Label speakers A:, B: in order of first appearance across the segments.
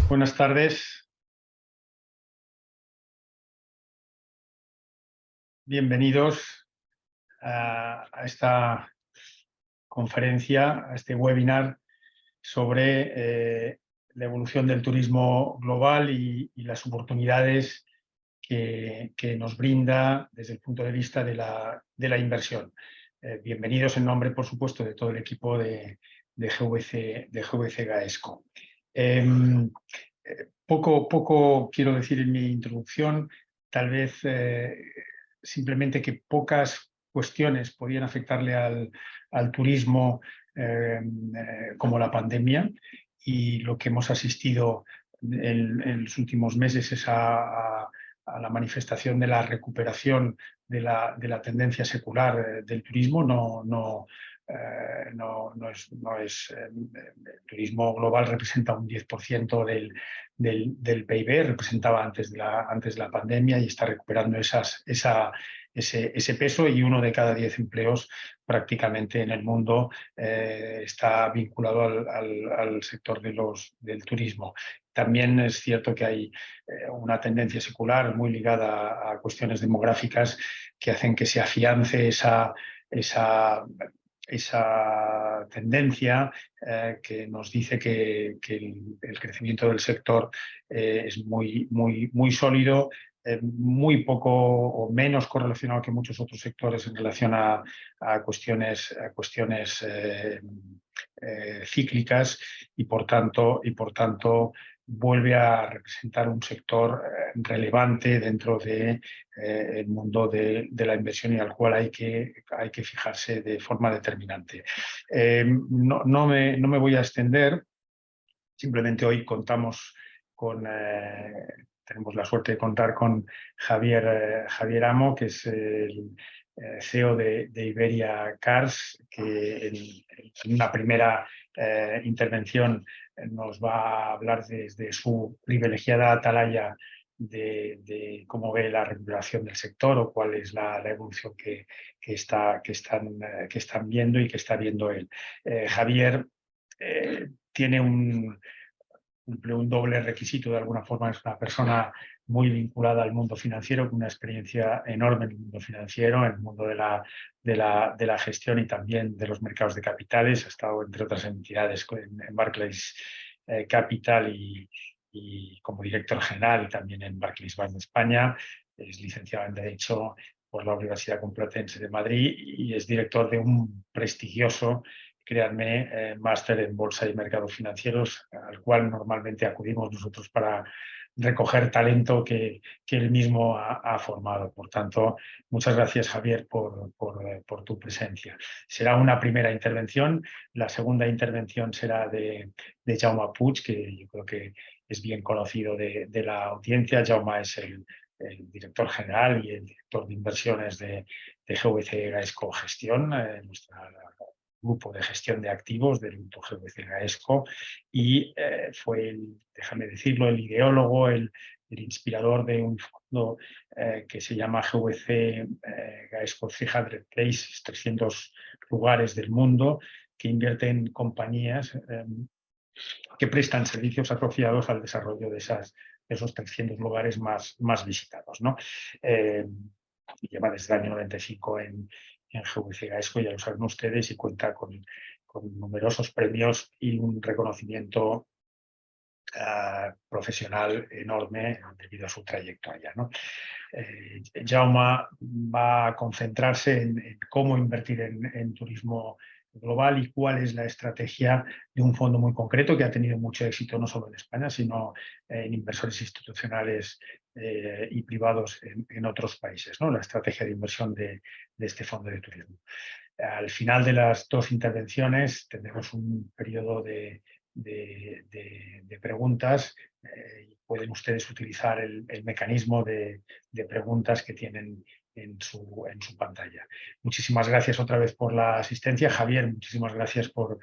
A: Buenas tardes. Bienvenidos a esta conferencia, a este webinar sobre la evolución del turismo global y las oportunidades que nos brinda desde el punto de vista de la inversión. Bienvenidos en nombre, por supuesto, de todo el equipo de GVC Gaesco. Poco quiero decir en mi introducción, tal vez simplemente que pocas cuestiones podían afectarle al turismo como la pandemia, y lo que hemos asistido en los últimos meses es a la manifestación de la recuperación de la tendencia secular del turismo. El turismo global representa un 10% del PIB, representaba antes de la pandemia, y está recuperando ese peso, y 1 de cada 10 empleos prácticamente en el mundo está vinculado al sector del turismo. También es cierto que hay una tendencia secular muy ligada a cuestiones demográficas que hacen que se afiance esa tendencia que nos dice que el crecimiento del sector es muy sólido, muy poco o menos correlacionado que muchos otros sectores en relación a cuestiones cíclicas, y por tanto vuelve a representar un sector relevante dentro del mundo de la inversión, y al cual hay que fijarse de forma determinante. No me voy a extender, simplemente hoy tenemos la suerte de contar con Javier Amo, que es el CEO de Iberia Cars, que en una primera intervención nos va a hablar desde su privilegiada atalaya de cómo ve la regulación del sector, o cuál es la evolución que están viendo y que está viendo él. Javier cumple un doble requisito. De alguna forma es una persona muy vinculada al mundo financiero, con una experiencia enorme en el mundo financiero, en el mundo de la gestión y también de los mercados de capitales. Ha estado, entre otras entidades, en Barclays Capital y como director general, y también en Barclays Bank de España. Es licenciado en Derecho por la Universidad Complutense de Madrid y es director de un prestigioso, créanme, máster en Bolsa y Mercados Financieros, al cual normalmente acudimos nosotros para recoger talento que él mismo ha formado. Por tanto, muchas gracias, Javier, por tu presencia. Será una primera intervención. La segunda intervención será de Jaume Puig, que yo creo que es bien conocido de la audiencia. Jaume es el director general y el director de inversiones de GVC Gaesco Gestión, nuestra grupo de gestión de activos del grupo GVC Gaesco, y fue, déjame decirlo, el ideólogo, el inspirador de un fondo que se llama GVC Gaesco 300 Places, 300 lugares del mundo, que invierte en compañías que prestan servicios asociados al desarrollo de esos 300 lugares más visitados, ¿no? Lleva desde el año 95 en GVC Gaesco, ya lo saben ustedes, y cuenta con numerosos premios y un reconocimiento profesional enorme debido a su trayectoria, ¿no? Jaume va a concentrarse en cómo invertir en turismo global y cuál es la estrategia de un fondo muy concreto que ha tenido mucho éxito no solo en España, sino en inversores institucionales y privados en otros países, ¿no? La estrategia de inversión de este fondo de turismo. Al final de las dos intervenciones tendremos un periodo de preguntas. Pueden ustedes utilizar el mecanismo de preguntas que tienen en su pantalla. Muchísimas gracias otra vez por la asistencia. Javier, muchísimas gracias por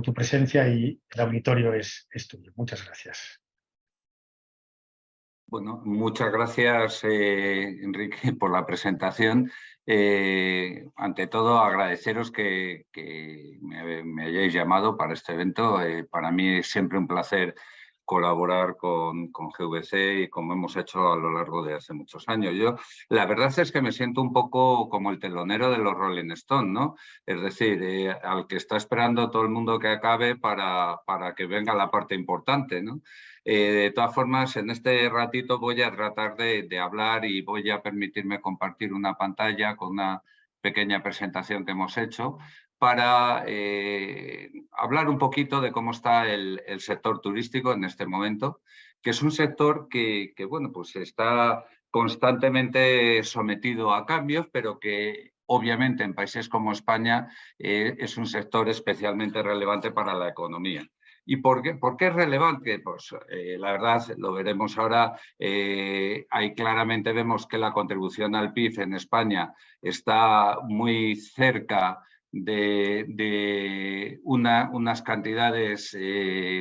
A: tu presencia, y el auditorio es tuyo. Muchas gracias.
B: Bueno, muchas gracias, Enrique, por la presentación. Ante todo, agradeceros que me hayáis llamado para este evento. Para mí es siempre un placer colaborar con GVC y como hemos hecho a lo largo de hace muchos años. Yo, la verdad es que me siento un poco como el telonero de los Rolling Stones, ¿no? Es decir, al que está esperando todo el mundo que acabe para que venga la parte importante, ¿no? De todas formas, en este ratito voy a tratar de hablar y voy a permitirme compartir una pantalla con una pequeña presentación que hemos hecho para hablar un poquito de cómo está el sector turístico en este momento, que es un sector que bueno, pues está constantemente sometido a cambios, pero que obviamente en países como España es un sector especialmente relevante para la economía. ¿Y por qué es relevante? Pues la verdad, lo veremos ahora, ahí claramente vemos que la contribución al PIB en España está muy cerca de unas cantidades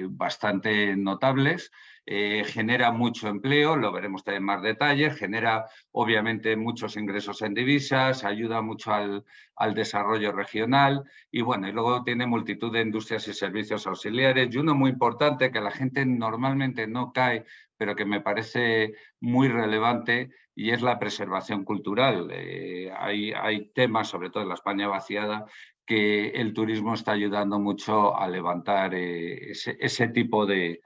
B: bastante notables, genera mucho empleo, lo veremos en más detalle, genera obviamente muchos ingresos en divisas, ayuda mucho al desarrollo regional y bueno, y luego tiene multitud de industrias y servicios auxiliares y uno muy importante que la gente normalmente no cae, pero que me parece muy relevante y es la preservación cultural. Hay temas, sobre todo en la España vaciada, que el turismo está ayudando mucho a levantar ese tipo de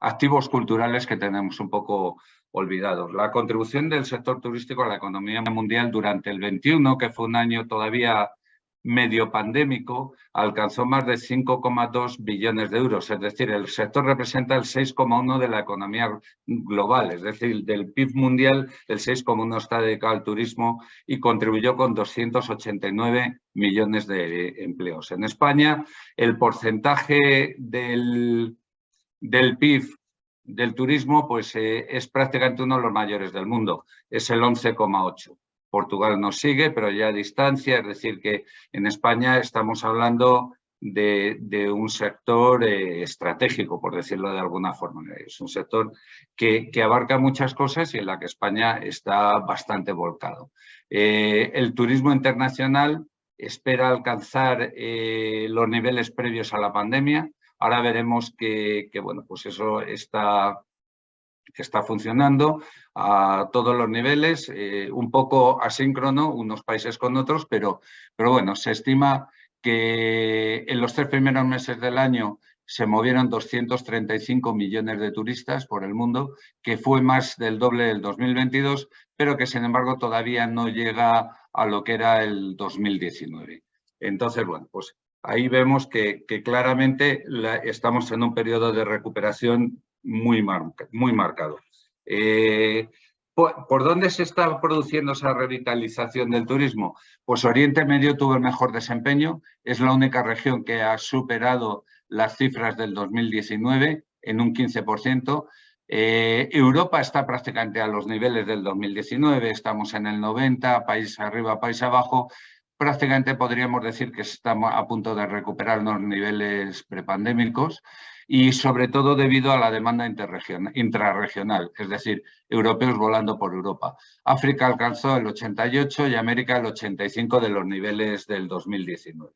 B: activos culturales que tenemos un poco olvidados. La contribución del sector turístico a la economía mundial durante el 21, que fue un año todavía medio pandémico, alcanzó más de 5,2 billones de euros, es decir, el sector representa el 6,1 de la economía global, es decir, del PIB mundial el 6,1 está dedicado al turismo y contribuyó con 289 millones de empleos. En España, el porcentaje del PIB del turismo pues, es prácticamente uno de los mayores del mundo, es el 11,8. Portugal nos sigue, pero ya a distancia, es decir, que en España estamos hablando de un sector estratégico, por decirlo de alguna forma. Es un sector que abarca muchas cosas y en la que España está bastante volcado. El turismo internacional espera alcanzar los niveles previos a la pandemia. Ahora veremos que bueno, pues eso está funcionando a todos los niveles, un poco asíncrono unos países con otros, pero bueno, se estima que en los 3 primeros meses del año se movieron 235 millones de turistas por el mundo, que fue más del doble del 2022, pero que sin embargo todavía no llega a lo que era el 2019. Entonces, bueno, pues ahí vemos que claramente estamos en un periodo de recuperación muy marcado. ¿Por dónde se está produciendo esa revitalización del turismo? Pues Oriente Medio tuvo el mejor desempeño, es la única región que ha superado las cifras del 2019 en un 15%. Europa está prácticamente a los niveles del 2019, estamos en el 90%, país arriba, país abajo. Prácticamente podríamos decir que estamos a punto de recuperar los niveles prepandémicos y sobre todo debido a la demanda intrarregional, es decir, europeos volando por Europa. África alcanzó el 88 y América el 85 de los niveles del 2019.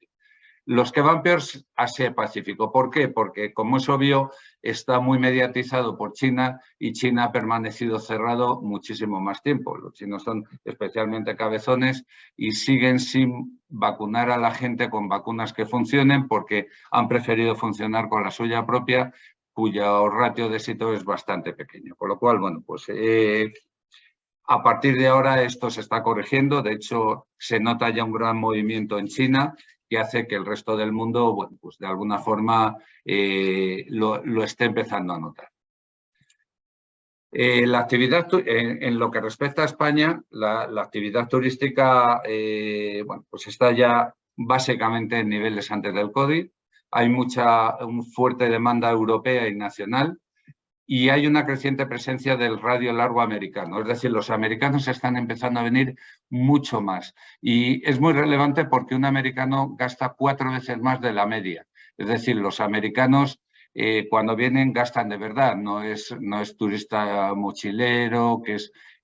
B: Los que van peor, Asia-Pacífico. ¿Por qué? Porque, como es obvio, está muy mediatizado por China y China ha permanecido cerrado muchísimo más tiempo. Los chinos son especialmente cabezones y siguen sin vacunar a la gente con vacunas que funcionen porque han preferido funcionar con la suya propia, cuyo ratio de éxito es bastante pequeño. Con lo cual, bueno, pues a partir de ahora esto se está corrigiendo. De hecho, se nota ya un gran movimiento en China que hace que el resto del mundo, bueno, pues de alguna forma lo esté empezando a notar. La actividad, en lo que respecta a España, la actividad turística bueno, pues está ya básicamente en niveles antes del COVID. Hay una fuerte demanda europea y nacional y hay una creciente presencia del radio largo americano. Es decir, los americanos están empezando a venir mucho más. Y es muy relevante porque un americano gasta 4 veces más de la media. Es decir, los americanos cuando vienen gastan de verdad, no es turista mochilero,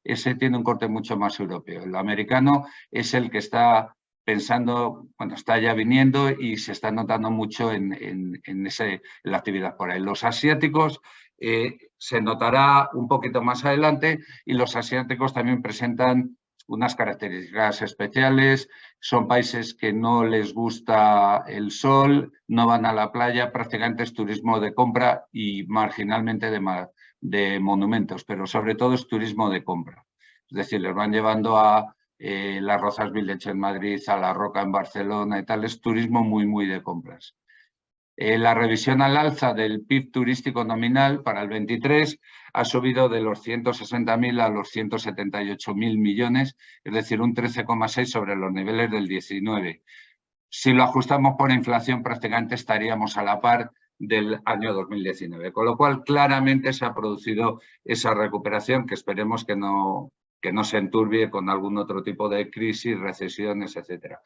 B: ese tiene un corte mucho más europeo. El americano es el que está pensando, bueno, está ya viniendo y se está notando mucho en la actividad por ahí. Los asiáticos se notará un poquito más adelante, y los asiáticos también presentan unas características especiales. Son países que no les gusta el sol, no van a la playa, prácticamente es turismo de compra y marginalmente de monumentos, pero sobre todo es turismo de compra. Es decir, les van llevando a las Rozas Village en Madrid, a La Roca en Barcelona y tal. Es turismo muy de compras. La revisión al alza del PIB turístico nominal para el 23 ha subido de los 160.000 a los 178.000 millones, es decir, un 13,6 sobre los niveles del 19. Si lo ajustamos por inflación, prácticamente estaríamos a la par del año 2019, con lo cual claramente se ha producido esa recuperación que esperemos que no se enturbie con algún otro tipo de crisis, recesiones, etcétera.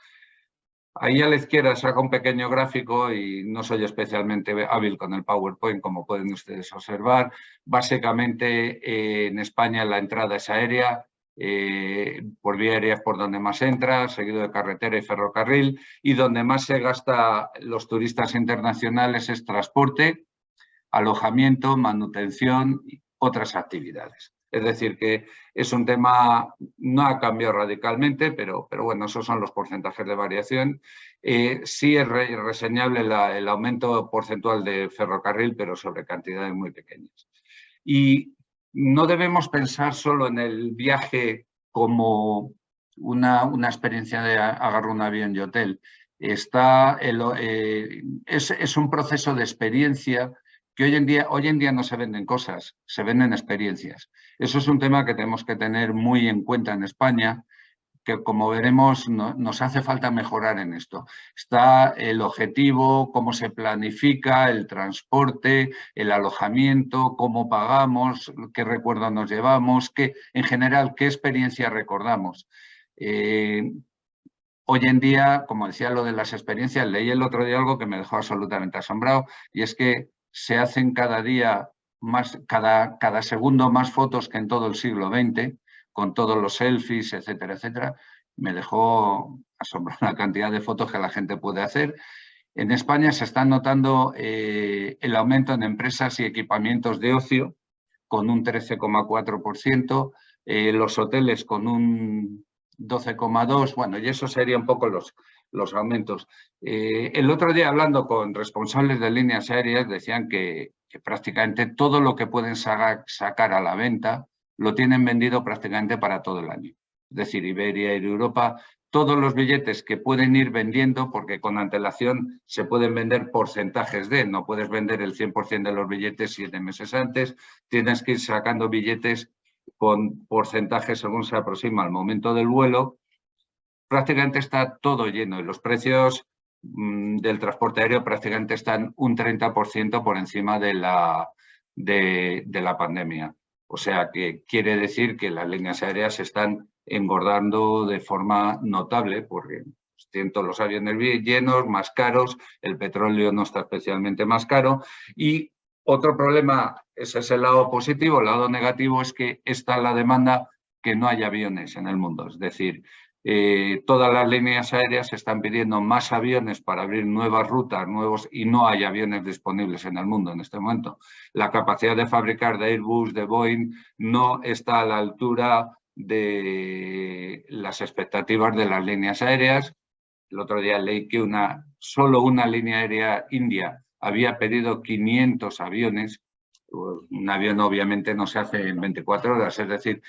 B: Ahí a la izquierda saca un pequeño gráfico y no soy especialmente hábil con el PowerPoint, como pueden ustedes observar. Básicamente en España la entrada es aérea, por vía aérea es por donde más entra, seguido de carretera y ferrocarril, y donde más se gasta los turistas internacionales es transporte, alojamiento, manutención y otras actividades. Es decir, que es un tema, no ha cambiado radicalmente, pero bueno, esos son los porcentajes de variación. Sí es reseñable el aumento porcentual de ferrocarril, pero sobre cantidades muy pequeñas. Y no debemos pensar solo en el viaje como una experiencia de agarrar un avión y hotel. Es un proceso de experiencia que hoy en día no se venden cosas, se venden experiencias. Eso es un tema que tenemos que tener muy en cuenta en España, que como veremos nos hace falta mejorar en esto. Está el objetivo, cómo se planifica, el transporte, el alojamiento, cómo pagamos, qué recuerdos nos llevamos, en general, qué experiencia recordamos. Hoy en día, como decía lo de las experiencias, leí el otro día algo que me dejó absolutamente asombrado, y es que se hacen cada día más, cada segundo más fotos que en todo el siglo XX, con todos los selfies, etcétera, etcétera. Me dejó asombrado la cantidad de fotos que la gente puede hacer. En España se está notando el aumento en empresas y equipamientos de ocio, con un 13,4%, los hoteles con un 12,2%, bueno, y eso sería un poco los aumentos. El otro día, hablando con responsables de líneas aéreas, decían que prácticamente todo lo que pueden sacar a la venta lo tienen vendido prácticamente para todo el año. Es decir, Iberia y Europa, todos los billetes que pueden ir vendiendo, porque con antelación se pueden vender porcentajes no puedes vender el 100% de los billetes 7 meses antes, tienes que ir sacando billetes con porcentajes según se aproxima al momento del vuelo. Prácticamente está todo lleno y los precios del transporte aéreo prácticamente están un 30% por encima de la pandemia. O sea, que quiere decir que las líneas aéreas se están engordando de forma notable, porque siento los aviones llenos, más caros, el petróleo no está especialmente más caro. Y otro problema, ese es el lado positivo, el lado negativo es que está la demanda, que no hay aviones en el mundo. Es decir, todas las líneas aéreas están pidiendo más aviones para abrir nuevas rutas, y no hay aviones disponibles en el mundo en este momento. La capacidad de fabricar de Airbus, de Boeing, no está a la altura de las expectativas de las líneas aéreas. El otro día leí que solo una línea aérea india había pedido 500 aviones. Un avión obviamente no se hace en 24 horas, es decir,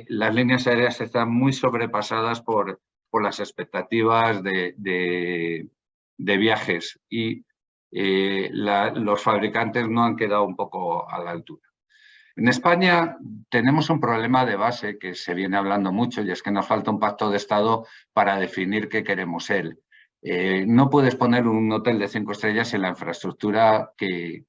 B: las líneas aéreas están muy sobrepasadas por las expectativas de viajes, y los fabricantes no han quedado un poco a la altura. En España tenemos un problema de base que se viene hablando mucho, y es que nos falta un pacto de Estado para definir qué queremos ser. No puedes poner un hotel de 5 estrellas sin la infraestructura que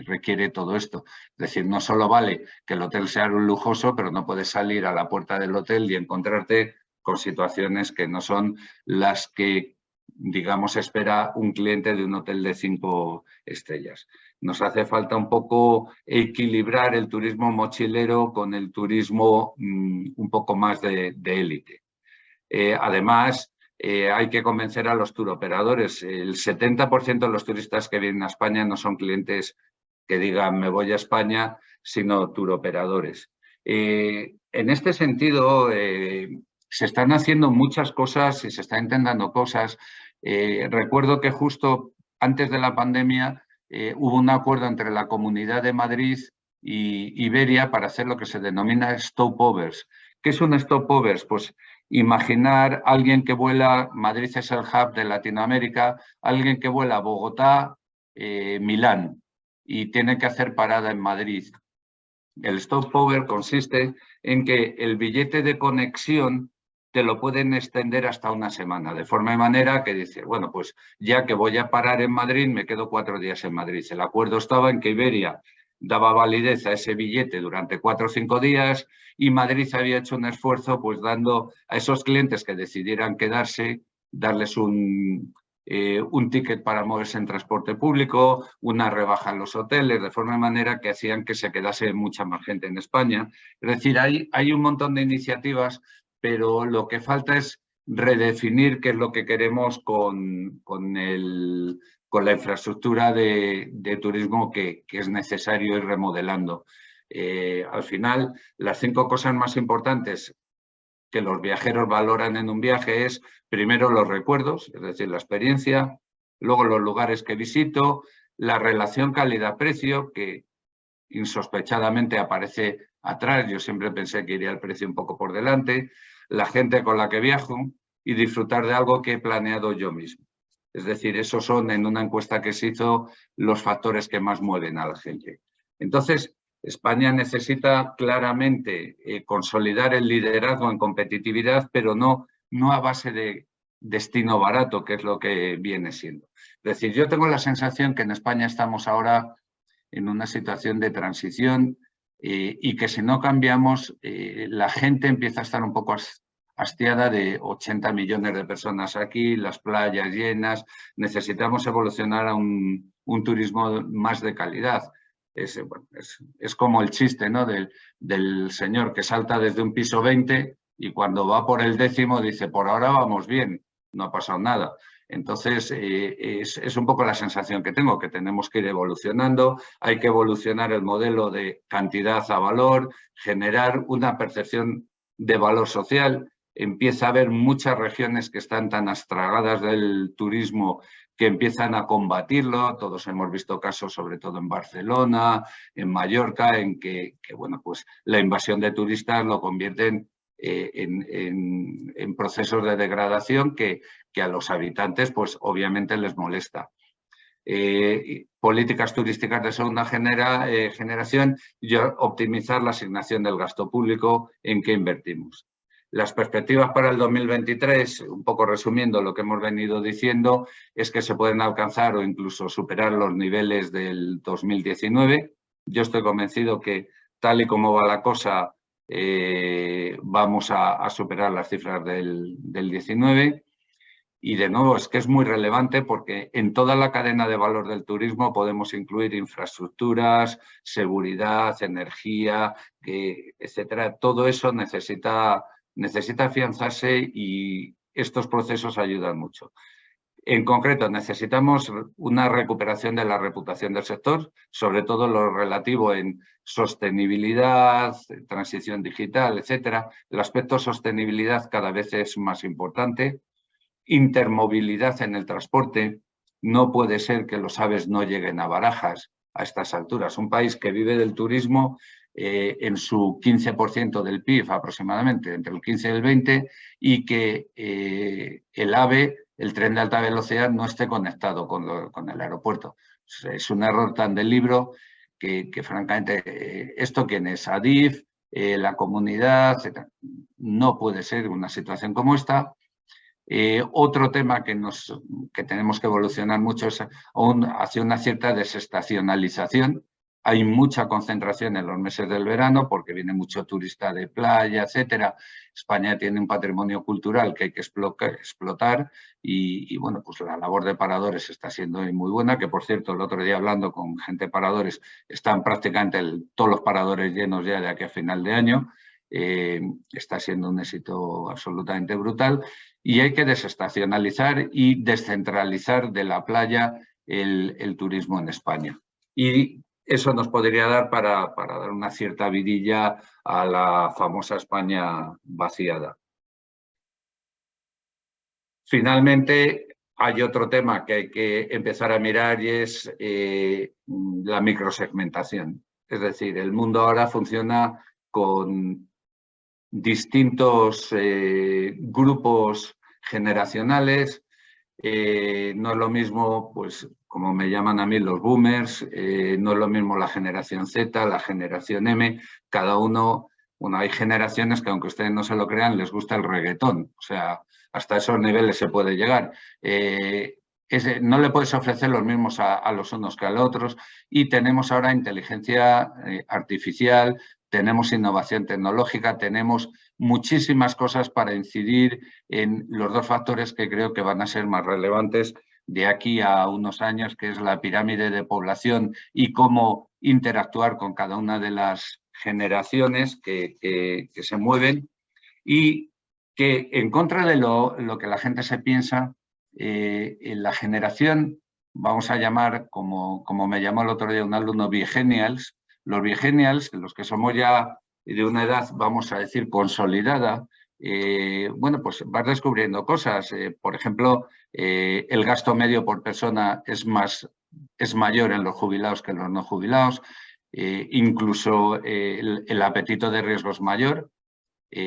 B: requiere todo esto. Es decir, no solo vale que el hotel sea un lujoso, pero no puedes salir a la puerta del hotel y encontrarte con situaciones que no son las que, digamos, espera un cliente de un hotel de 5 estrellas. Nos hace falta un poco equilibrar el turismo mochilero con el turismo un poco más de élite. Además, hay que convencer a los turoperadores. El 70% de los turistas que vienen a España no son clientes que digan me voy a España, sino turoperadores. En este sentido, se están haciendo muchas cosas y se están intentando cosas. Recuerdo que justo antes de la pandemia hubo un acuerdo entre la Comunidad de Madrid y Iberia para hacer lo que se denomina stopovers. ¿Qué es un stopovers? Pues imaginar alguien que vuela, Madrid es el hub de Latinoamérica, alguien que vuela a Bogotá, Milán, y tiene que hacer parada en Madrid. El stopover consiste en que el billete de conexión te lo pueden extender hasta una semana, de forma y manera que dices, bueno, pues ya que voy a parar en Madrid, me quedo 4 días en Madrid. El acuerdo estaba en que Iberia daba validez a ese billete durante 4 o 5 días y Madrid había hecho un esfuerzo pues dando a esos clientes que decidieran quedarse, darles un ticket para moverse en transporte público, una rebaja en los hoteles, de forma y manera que hacían que se quedase mucha más gente en España. Es decir, hay un montón de iniciativas, pero lo que falta es redefinir qué es lo que queremos con la infraestructura de turismo que es necesario ir remodelando. Al final, las 5 cosas más importantes que los viajeros valoran en un viaje es, primero, los recuerdos, es decir, la experiencia, luego los lugares que visito, la relación calidad-precio, que insospechadamente aparece atrás, yo siempre pensé que iría el precio un poco por delante, la gente con la que viajo y disfrutar de algo que he planeado yo mismo. Es decir, esos son, en una encuesta que se hizo, los factores que más mueven a la gente. Entonces, España necesita claramente consolidar el liderazgo en competitividad, pero no a base de destino barato, que es lo que viene siendo. Es decir, yo tengo la sensación que en España estamos ahora en una situación de transición y que si no cambiamos, la gente empieza a estar un poco hastiada de 80 millones de personas aquí, las playas llenas. Necesitamos evolucionar a un turismo más de calidad. Es como el chiste, ¿no? del señor que salta desde un piso 20 y cuando va por el 10º dice, por ahora vamos bien, no ha pasado nada. Entonces, es un poco la sensación que tengo, que tenemos que ir evolucionando, hay que evolucionar el modelo de cantidad a valor, generar una percepción de valor social. Empieza a haber muchas regiones que están tan astragadas del turismo que empiezan a combatirlo. Todos hemos visto casos, sobre todo en Barcelona, en Mallorca, en que bueno, pues la invasión de turistas lo convierten en procesos de degradación que a los habitantes pues obviamente les molesta. Políticas turísticas de segunda generación y optimizar la asignación del gasto público en qué invertimos. Las perspectivas para el 2023, un poco resumiendo lo que hemos venido diciendo, es que se pueden alcanzar o incluso superar los niveles del 2019. Yo estoy convencido que tal y como va la cosa, vamos a superar las cifras del 19. Y de nuevo, es que es muy relevante porque en toda la cadena de valor del turismo podemos incluir infraestructuras, seguridad, energía, etcétera. Todo eso necesita afianzarse y estos procesos ayudan mucho. En concreto, necesitamos una recuperación de la reputación del sector, sobre todo lo relativo en sostenibilidad, transición digital, etcétera. El aspecto sostenibilidad cada vez es más importante. Intermovilidad en el transporte. No puede ser que los AVEs no lleguen a Barajas a estas alturas. Un país que vive del turismo en su 15% del PIB aproximadamente, entre el 15 y el 20, y que el AVE, el tren de alta velocidad, no esté conectado con el aeropuerto. Es un error tan del libro que francamente, ¿esto quién es? ADIF, la comunidad, etc. No puede ser una situación como esta. Otro tema que tenemos que evolucionar mucho es hacia una cierta desestacionalización. Hay mucha concentración en los meses del verano porque viene mucho turista de playa, etcétera. España tiene un patrimonio cultural que hay que explotar y bueno, pues la labor de paradores está siendo muy buena, que por cierto, el otro día hablando con gente de paradores, están prácticamente todos los paradores llenos ya de aquí a final de año. está siendo un éxito absolutamente brutal, y hay que desestacionalizar y descentralizar de la playa el turismo en España. Y eso nos podría dar para dar una cierta vidilla a la famosa España vaciada. Finalmente, hay otro tema que hay que empezar a mirar y es la microsegmentación. Es decir, el mundo ahora funciona con distintos grupos generacionales. No es lo mismo, pues, como me llaman a mí, los boomers, no es lo mismo la generación Z, la generación M, cada uno, bueno, hay generaciones que aunque ustedes no se lo crean, les gusta el reggaetón, o sea, hasta esos niveles se puede llegar. No le puedes ofrecer los mismos a los unos que a los otros, y tenemos ahora inteligencia artificial, tenemos innovación tecnológica, tenemos muchísimas cosas para incidir en los dos factores que creo que van a ser más relevantes de aquí a unos años, que es la pirámide de población y cómo interactuar con cada una de las generaciones que se mueven, y que en contra de lo que la gente se piensa, en la generación, vamos a llamar, como me llamó el otro día un alumno, Vigenials, los Vigenials, los que somos ya de una edad, vamos a decir, consolidada, bueno, pues vas descubriendo cosas. Por ejemplo, el gasto medio por persona es mayor en los jubilados que en los no jubilados. Incluso el apetito de riesgo es mayor.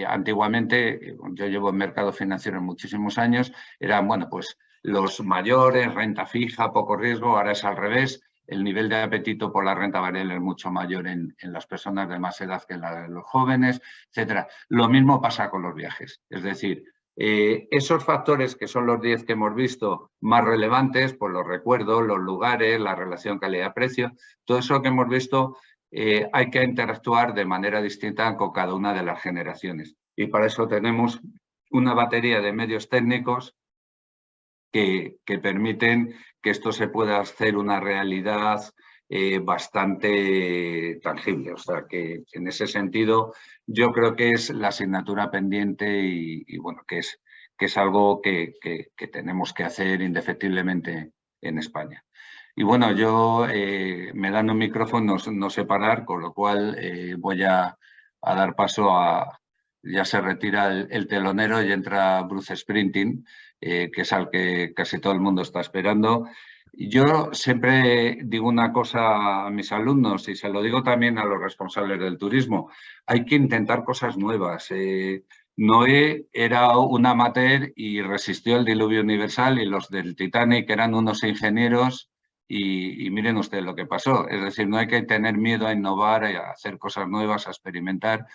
B: Antiguamente, yo llevo en mercado financiero muchísimos años, eran, bueno, pues los mayores, renta fija, poco riesgo. Ahora es al revés. El nivel de apetito por la renta variable es mucho mayor en las personas de más edad que la de los jóvenes, etcétera. Lo mismo pasa con los viajes. Es decir, esos factores que son los 10 que hemos visto más relevantes, pues los recuerdos, los lugares, la relación calidad-precio, todo eso que hemos visto, hay que interactuar de manera distinta con cada una de las generaciones. Y para eso tenemos una batería de medios técnicos que permiten que esto se pueda hacer una realidad bastante tangible. O sea, que en ese sentido yo creo que es la asignatura pendiente y bueno, que es algo que tenemos que hacer indefectiblemente en España. Y bueno, yo me dan un micrófono, no sé parar, con lo cual voy a dar paso a... Ya se retira el telonero y entra Bruce Springsteen, que es al que casi todo el mundo está esperando. Yo siempre digo una cosa a mis alumnos, y se lo digo también a los responsables del turismo: hay que intentar cosas nuevas. Noé era un amateur y resistió el diluvio universal, y los del Titanic eran unos ingenieros, y miren ustedes lo que pasó. Es decir, no hay que tener miedo a innovar, a hacer cosas nuevas, a experimentar,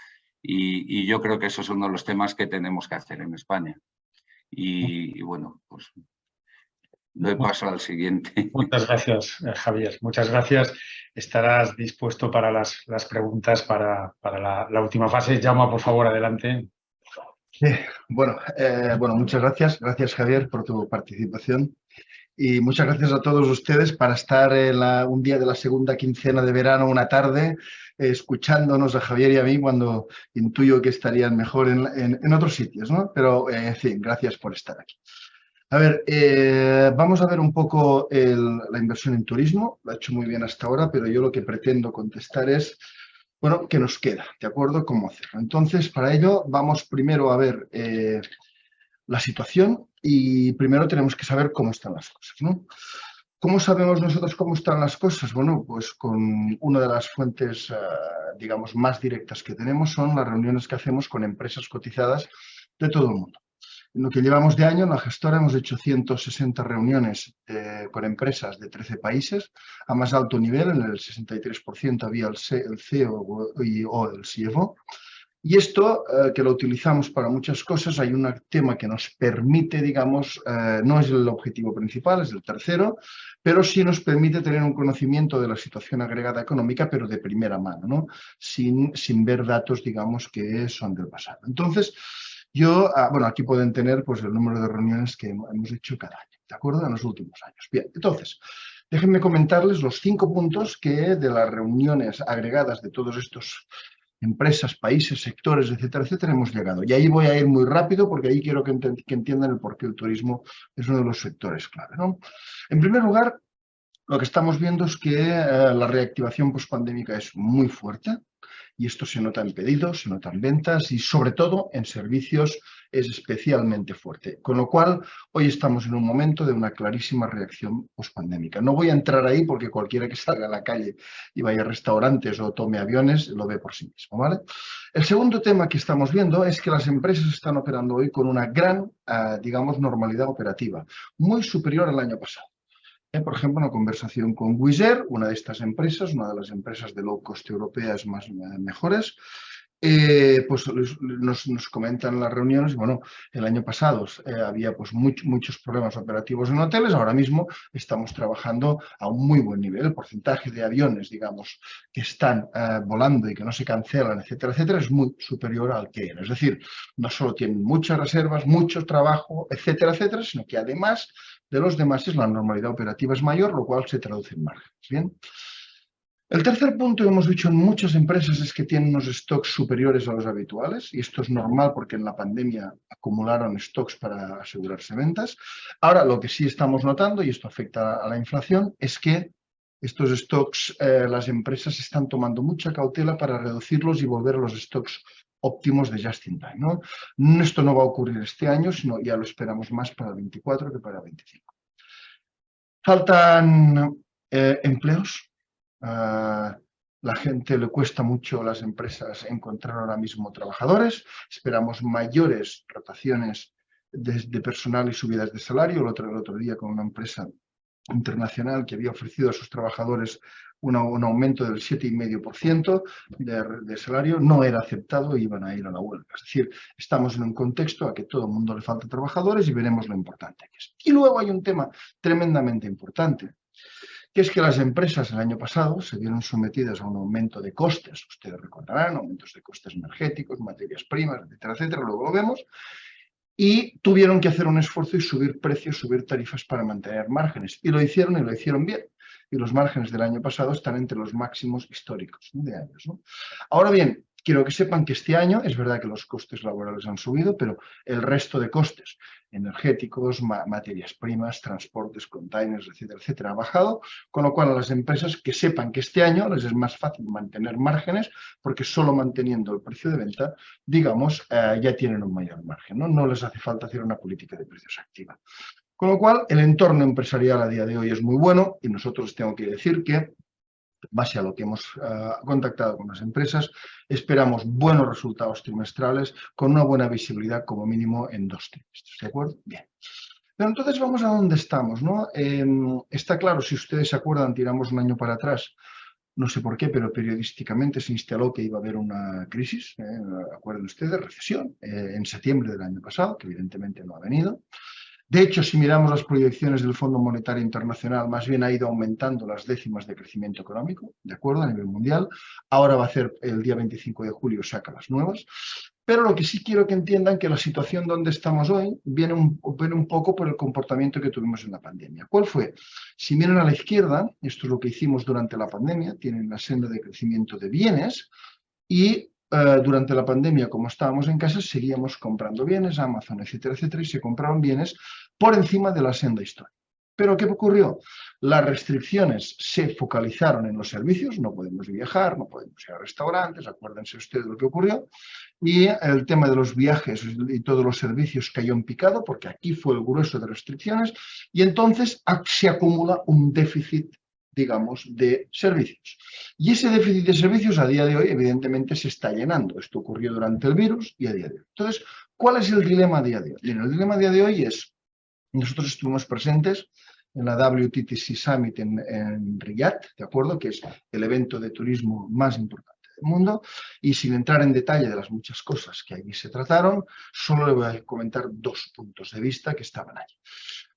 B: y yo creo que eso es uno de los temas que tenemos que hacer en España. Y bueno, pues doy paso al siguiente.
A: Muchas gracias, Javier. Muchas gracias. Estarás dispuesto para las preguntas para la última fase. Llama, por favor, adelante.
C: Bueno, muchas gracias. Gracias, Javier, por tu participación. Y muchas gracias a todos ustedes para estar un día de la segunda quincena de verano, una tarde, escuchándonos a Javier y a mí, cuando intuyo que estarían mejor en otros sitios, ¿no? Pero, en fin, gracias por estar aquí. A ver, vamos a ver un poco la inversión en turismo. Lo ha hecho muy bien hasta ahora, pero yo lo que pretendo contestar es, bueno, ¿qué nos queda? ¿De acuerdo? ¿Cómo hacerlo? Entonces, para ello, vamos primero a ver la situación, y primero tenemos que saber cómo están las cosas, ¿no? ¿Cómo sabemos nosotros cómo están las cosas? Bueno, pues con una de las fuentes, digamos, más directas que tenemos son las reuniones que hacemos con empresas cotizadas de todo el mundo. En lo que llevamos de año, en la gestora hemos hecho 160 reuniones con empresas de 13 países a más alto nivel. En el 63% había el CEO o el CFO. Y esto, que lo utilizamos para muchas cosas, hay un tema que nos permite, digamos, no es el objetivo principal, es el tercero, pero sí nos permite tener un conocimiento de la situación agregada económica, pero de primera mano, ¿no? Sin ver datos, digamos, que son del pasado. Entonces, bueno, aquí pueden tener pues el número de reuniones que hemos hecho cada año, ¿de acuerdo? En los últimos años. Bien, entonces, déjenme comentarles los 5 puntos que de las reuniones agregadas de todos estos empresas, países, sectores, etcétera, etcétera, hemos llegado. Y ahí voy a ir muy rápido porque ahí quiero que entiendan el por qué el turismo es uno de los sectores clave, ¿no? En primer lugar, lo que estamos viendo es que la reactivación pospandémica es muy fuerte y esto se nota en pedidos, se nota en ventas y sobre todo en servicios es especialmente fuerte. Con lo cual, hoy estamos en un momento de una clarísima reacción pospandémica. No voy a entrar ahí porque cualquiera que salga a la calle y vaya a restaurantes o tome aviones lo ve por sí mismo, ¿vale? El segundo tema que estamos viendo es que las empresas están operando hoy con una gran, digamos, normalidad operativa, muy superior al año pasado. Por ejemplo, una conversación con Wizz Air, una de estas empresas, una de las empresas de low cost europeas más mejores, pues nos comentan en las reuniones, bueno, el año pasado había pues muchos problemas operativos en hoteles, ahora mismo estamos trabajando a un muy buen nivel, el porcentaje de aviones, digamos, que están volando y que no se cancelan, etcétera, etcétera, es muy superior al que era. Es decir, no solo tienen muchas reservas, mucho trabajo, etcétera, etcétera, sino que además de los demás la normalidad operativa es mayor, lo cual se traduce en márgenes. Bien. El tercer punto que hemos dicho en muchas empresas es que tienen unos stocks superiores a los habituales y esto es normal porque en la pandemia acumularon stocks para asegurarse ventas. Ahora, lo que sí estamos notando, y esto afecta a la inflación, es que estos stocks, las empresas están tomando mucha cautela para reducirlos y volver a los stocks óptimos de just in time, ¿no? Esto no va a ocurrir este año, sino ya lo esperamos más para el 24 que para el 25. Faltan empleos. La gente le cuesta mucho a las empresas encontrar ahora mismo trabajadores. Esperamos mayores rotaciones de personal y subidas de salario. El otro día con una empresa internacional que había ofrecido a sus trabajadores un aumento del 7,5% de salario, no era aceptado y iban a ir a la huelga. Es decir, estamos en un contexto a que todo el mundo le falta trabajadores y veremos lo importante que es. Y luego hay un tema tremendamente importante, que es que las empresas el año pasado se vieron sometidas a un aumento de costes, ustedes recordarán, aumentos de costes energéticos, materias primas, etcétera, etcétera, luego lo vemos, y tuvieron que hacer un esfuerzo y subir precios, subir tarifas para mantener márgenes. Y lo hicieron bien. Y los márgenes del año pasado están entre los máximos históricos de años, ¿no? Ahora bien, quiero que sepan que este año es verdad que los costes laborales han subido, pero el resto de costes, energéticos, materias primas, transportes, containers, etcétera, etcétera, ha bajado, con lo cual a las empresas que sepan que este año les es más fácil mantener márgenes porque solo manteniendo el precio de venta, digamos, ya tienen un mayor margen, ¿no? No les hace falta hacer una política de precios activa. Con lo cual, el entorno empresarial a día de hoy es muy bueno y nosotros tengo que decir que, base a lo que hemos contactado con las empresas, esperamos buenos resultados trimestrales con una buena visibilidad como mínimo en 2 trimestres. ¿De acuerdo? Bien. Pero entonces vamos a dónde estamos, ¿no? Está claro, si ustedes se acuerdan, tiramos un año para atrás, no sé por qué, pero periodísticamente se instaló que iba a haber una crisis, acuerden ustedes, recesión, en septiembre del año pasado, que evidentemente no ha venido. De hecho, si miramos las proyecciones del Fondo Monetario Internacional, más bien ha ido aumentando las décimas de crecimiento económico, ¿de acuerdo? A nivel mundial. Ahora va a hacer el día 25 de julio, saca las nuevas. Pero lo que sí quiero que entiendan que la situación donde estamos hoy viene un poco por el comportamiento que tuvimos en la pandemia. ¿Cuál fue? Si miran a la izquierda, esto es lo que hicimos durante la pandemia, tienen la senda de crecimiento de bienes y durante la pandemia, como estábamos en casa, seguíamos comprando bienes, Amazon, etcétera, etcétera, y se compraron bienes por encima de la senda histórica. ¿Pero qué ocurrió? Las restricciones se focalizaron en los servicios, no podemos viajar, no podemos ir a restaurantes, acuérdense ustedes de lo que ocurrió, y el tema de los viajes y todos los servicios cayó en picado, porque aquí fue el grueso de restricciones, y entonces se acumula un déficit, digamos, de servicios. Y ese déficit de servicios a día de hoy, evidentemente, se está llenando. Esto ocurrió durante el virus y a día de hoy. Entonces, ¿cuál es el dilema a día de hoy? Bien, el dilema a día de hoy es, nosotros estuvimos presentes en la WTTC Summit en Riyadh, ¿de acuerdo? Que es el evento de turismo más importante del mundo, y sin entrar en detalle de las muchas cosas que allí se trataron, solo le voy a comentar 2 puntos de vista que estaban allí.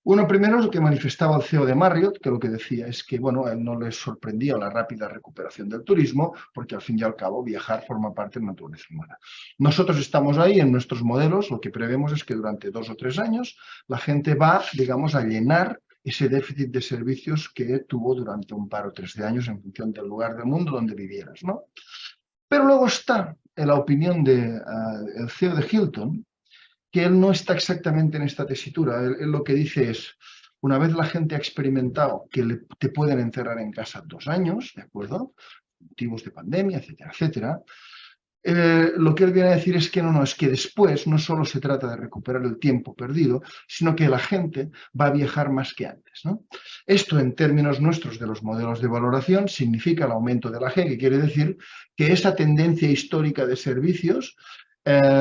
C: Uno primero es lo que manifestaba el CEO de Marriott, que lo que decía es que, bueno, a él no le sorprendía la rápida recuperación del turismo, porque al fin y al cabo viajar forma parte de la naturaleza humana. Nosotros estamos ahí en nuestros modelos, lo que prevemos es que durante 2 o 3 años la gente va, digamos, a llenar ese déficit de servicios que tuvo durante un par o 3 de años en función del lugar del mundo donde vivieras, ¿no? Pero luego está la opinión del CEO de Hilton, que él no está exactamente en esta tesitura. Él lo que dice es, una vez la gente ha experimentado que te pueden encerrar en casa 2 años, ¿de acuerdo? Motivos de pandemia, etcétera, etcétera. Lo que él viene a decir es que no, es que después no solo se trata de recuperar el tiempo perdido, sino que la gente va a viajar más que antes, ¿no? Esto, en términos nuestros de los modelos de valoración, significa el aumento de la G, que quiere decir que esa tendencia histórica de servicios,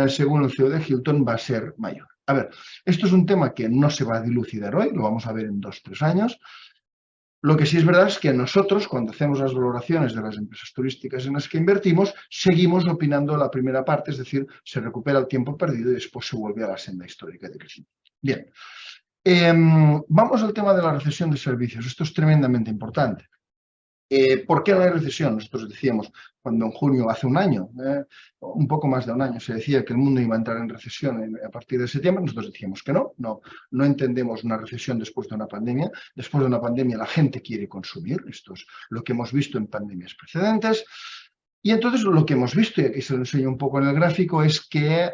C: según el CEO de Hilton, va a ser mayor. A ver, esto es un tema que no se va a dilucidar hoy, lo vamos a ver en 2 o 3 años. Lo que sí es verdad es que nosotros, cuando hacemos las valoraciones de las empresas turísticas en las que invertimos, seguimos opinando la primera parte, es decir, se recupera el tiempo perdido y después se vuelve a la senda histórica de crecimiento. Bien, vamos al tema de la recesión de servicios. Esto es tremendamente importante. ¿Por qué no hay recesión? Nosotros decíamos, cuando en junio, hace un año, un poco más de un año, se decía que el mundo iba a entrar en recesión a partir de septiembre, nosotros decíamos que no entendemos una recesión después de una pandemia. Después de una pandemia la gente quiere consumir, esto es lo que hemos visto en pandemias precedentes. Y entonces lo que hemos visto, y aquí se lo enseño un poco en el gráfico, es que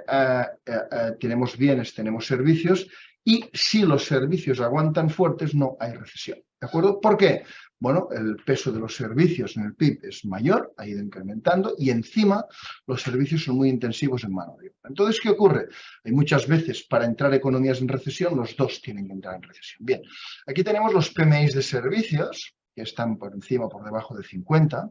C: tenemos bienes, tenemos servicios, y si los servicios aguantan fuertes, no hay recesión. ¿De acuerdo? ¿Por qué? Bueno, el peso de los servicios en el PIB es mayor, ha ido incrementando, y encima los servicios son muy intensivos en mano de obra. Entonces, ¿qué ocurre? Hay muchas veces, para entrar economías en recesión, los dos tienen que entrar en recesión. Bien, aquí tenemos los PMIs de servicios, que están por encima, por debajo de 50.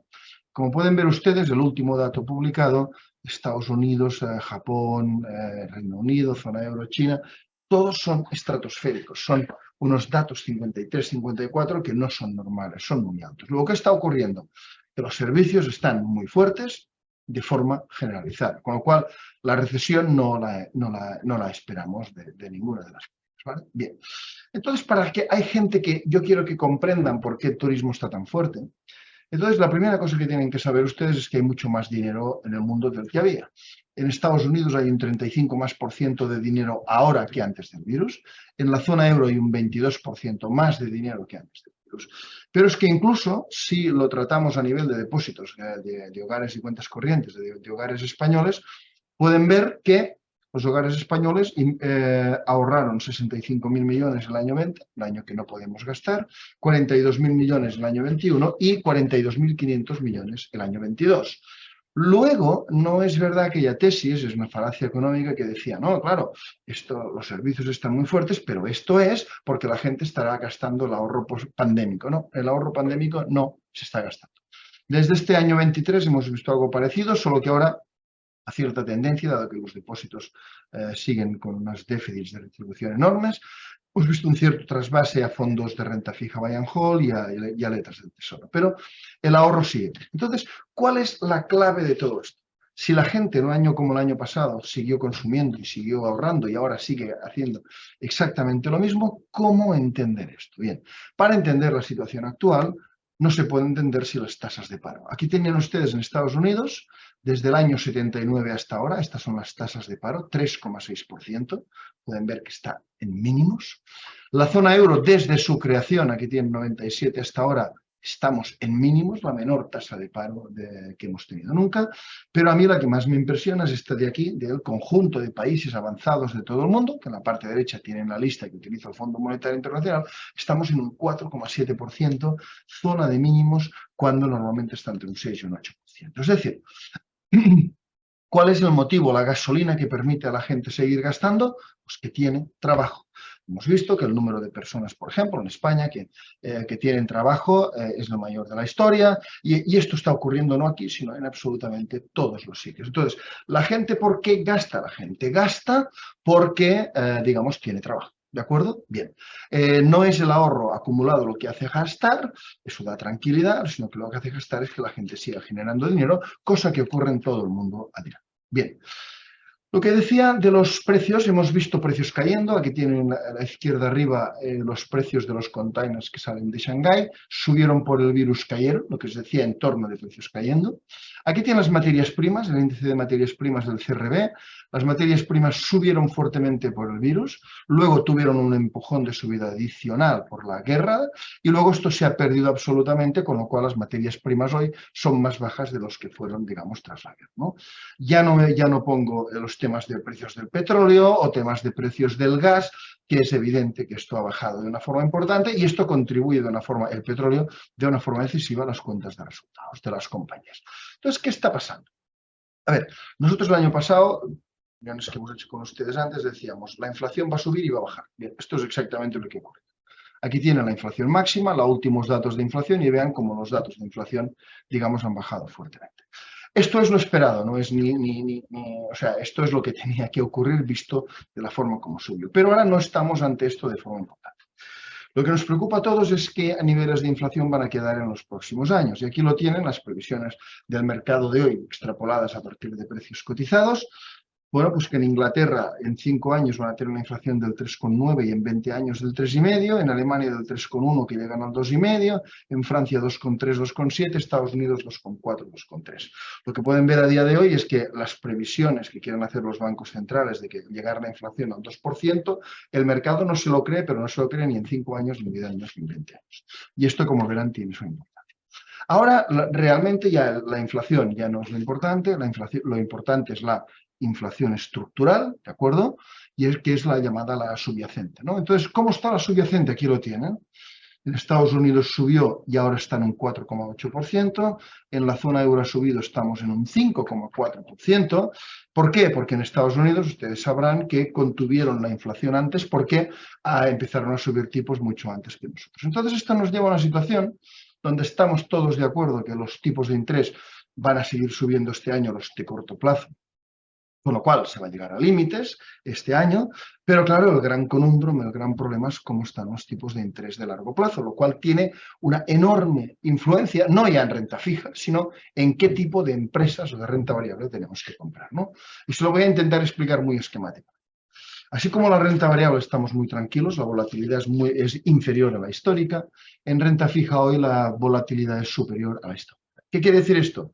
C: Como pueden ver ustedes, el último dato publicado, Estados Unidos, Japón, Reino Unido, zona euro, China, todos son estratosféricos, son unos datos 53, 54 que no son normales, son muy altos. Luego, ¿qué está ocurriendo? Que los servicios están muy fuertes de forma generalizada, con lo cual la recesión no la esperamos de ninguna de las cosas, ¿vale? Bien, entonces, para que hay gente que yo quiero que comprendan por qué el turismo está tan fuerte. Entonces, la primera cosa que tienen que saber ustedes es que hay mucho más dinero en el mundo del que había. En Estados Unidos hay un 35% de dinero ahora que antes del virus. En la zona euro hay un 22% más de dinero que antes del virus. Pero es que incluso si lo tratamos a nivel de depósitos de hogares y cuentas corrientes de hogares españoles, pueden ver que los hogares españoles ahorraron 65.000 millones el año 20, el año que no podemos gastar, 42.000 millones el año 21 y 42.500 millones el año 22. Luego, no es verdad aquella tesis, es una falacia económica que decía, no, claro, los servicios están muy fuertes, pero esto es porque la gente estará gastando el ahorro pandémico. No, el ahorro pandémico no se está gastando. Desde este año 23 hemos visto algo parecido, solo que ahora a cierta tendencia, dado que los depósitos siguen con unos déficits de retribución enormes. Hemos visto un cierto trasvase a fondos de renta fija buy and hold y a letras del tesoro, pero el ahorro sigue. Entonces, ¿cuál es la clave de todo esto? Si la gente en un año como el año pasado siguió consumiendo y siguió ahorrando y ahora sigue haciendo exactamente lo mismo, ¿cómo entender esto? Bien, para entender la situación actual, no se puede entender si las tasas de paro. Aquí tienen ustedes en Estados Unidos, desde el año 79 hasta ahora, estas son las tasas de paro, 3,6%. Pueden ver que está en mínimos. La zona euro, desde su creación, aquí tienen 97 hasta ahora, estamos en mínimos, la menor tasa de paro que hemos tenido nunca. Pero a mí la que más me impresiona es esta de aquí, del conjunto de países avanzados de todo el mundo, que en la parte derecha tienen la lista que utiliza el Fondo Monetario Internacional. Estamos en un 4,7%, zona de mínimos, cuando normalmente está entre un 6 y un 8%. Es decir, ¿cuál es el motivo, la gasolina que permite a la gente seguir gastando? Pues que tiene trabajo. Hemos visto que el número de personas, por ejemplo, en España, que tienen trabajo es lo mayor de la historia, y esto está ocurriendo no aquí, sino en absolutamente todos los sitios. Entonces, ¿la gente por qué gasta? La gente gasta porque, digamos, tiene trabajo. ¿De acuerdo? Bien. No es el ahorro acumulado lo que hace gastar, eso da tranquilidad, sino que lo que hace gastar es que la gente siga generando dinero, cosa que ocurre en todo el mundo a diario. Bien. Lo que decía de los precios, hemos visto precios cayendo. Aquí tienen a la izquierda arriba los precios de los containers que salen de Shanghái. Subieron por el virus, cayeron, lo que os decía, en torno de precios cayendo. Aquí tienen las materias primas, el índice de materias primas del CRB. Las materias primas subieron fuertemente por el virus, luego tuvieron un empujón de subida adicional por la guerra y luego esto se ha perdido absolutamente, con lo cual las materias primas hoy son más bajas de los que fueron, digamos, tras la guerra, ¿no? Ya no pongo los temas de precios del petróleo o temas de precios del gas, que es evidente que esto ha bajado de una forma importante y esto contribuye de una forma, el petróleo, de una forma decisiva a las cuentas de resultados de las compañías. Entonces, ¿qué está pasando? A ver, nosotros el año pasado, reuniones que hemos hecho con ustedes antes, decíamos, la inflación va a subir y va a bajar. Bien, esto es exactamente lo que ocurre. Aquí tienen la inflación máxima, los últimos datos de inflación y vean cómo los datos de inflación, digamos, han bajado fuertemente. Esto es lo esperado, no es o sea, esto es lo que tenía que ocurrir visto de la forma como subió. Pero ahora no estamos ante esto de forma importante. Lo que nos preocupa a todos es qué niveles de inflación van a quedar en los próximos años. Y aquí lo tienen las previsiones del mercado de hoy, extrapoladas a partir de precios cotizados. Bueno, pues que en Inglaterra en 5 años van a tener una inflación del 3,9 y en 20 años del 3,5, en Alemania del 3,1 que llegan al 2,5, en Francia 2,3, 2,7, Estados Unidos 2,4, 2,3. Lo que pueden ver a día de hoy es que las previsiones que quieren hacer los bancos centrales de que llegar la inflación al 2%, el mercado no se lo cree, pero no se lo cree ni en 5 años, ni en 10 años, ni en 20 años. Y esto, como verán, tiene su importancia. Ahora, realmente ya la inflación ya no es lo importante, lo importante es la inflación estructural, ¿de acuerdo? Y es que es la llamada la subyacente, ¿no? Entonces, ¿cómo está la subyacente? Aquí lo tienen. En Estados Unidos subió y ahora está en un 4,8%. En la zona euro ha subido, estamos en un 5,4%. ¿Por qué? Porque en Estados Unidos ustedes sabrán que contuvieron la inflación antes porque empezaron a subir tipos mucho antes que nosotros. Entonces, esto nos lleva a una situación donde estamos todos de acuerdo que los tipos de interés van a seguir subiendo este año, los de corto plazo, con lo cual se va a llegar a límites este año, pero claro, el gran conundrum, el gran problema es cómo están los tipos de interés de largo plazo, lo cual tiene una enorme influencia, no ya en renta fija, sino en qué tipo de empresas o de renta variable tenemos que comprar, ¿no? Y se lo voy a intentar explicar muy esquemático. Así como la renta variable estamos muy tranquilos, la volatilidad es inferior a la histórica, en renta fija hoy la volatilidad es superior a la histórica. ¿Qué quiere decir esto?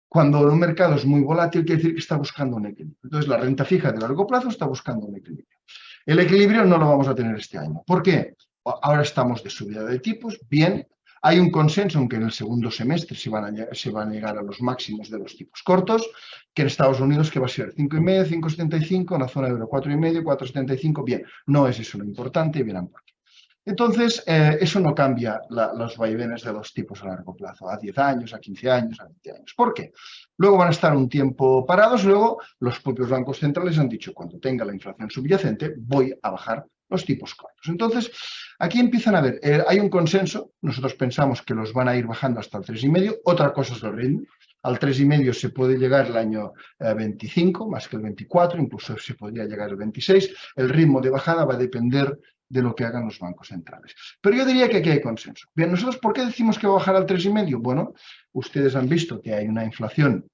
C: Cuando un mercado es muy volátil, quiere decir que está buscando un equilibrio. Entonces, la renta fija de largo plazo está buscando un equilibrio. El equilibrio no lo vamos a tener este año. ¿Por qué? Ahora estamos de subida de tipos, bien. Hay un consenso en que en el segundo semestre se van a llegar a los máximos de los tipos cortos, que en Estados Unidos que va a ser 5,5, 5,75, en la zona euro 4,5, 4,75. Bien, no es eso lo importante y verán por qué. Entonces, eso no cambia los vaivenes de los tipos a largo plazo, a 10 años, a 15 años, a 20 años. ¿Por qué? Luego van a estar un tiempo parados, luego los propios bancos centrales han dicho, cuando tenga la inflación subyacente, voy a bajar los tipos cortos. Entonces, aquí empiezan a ver, hay un consenso, nosotros pensamos que los van a ir bajando hasta el 3,5, otra cosa es el ritmo. Al 3,5 se puede llegar el año 25, más que el 24, incluso se podría llegar el 26. El ritmo de bajada va a depender de lo que hagan los bancos centrales. Pero yo diría que aquí hay consenso. Bien, ¿nosotros por qué decimos que va a bajar al 3,5? Bueno, ustedes han visto que hay una inflación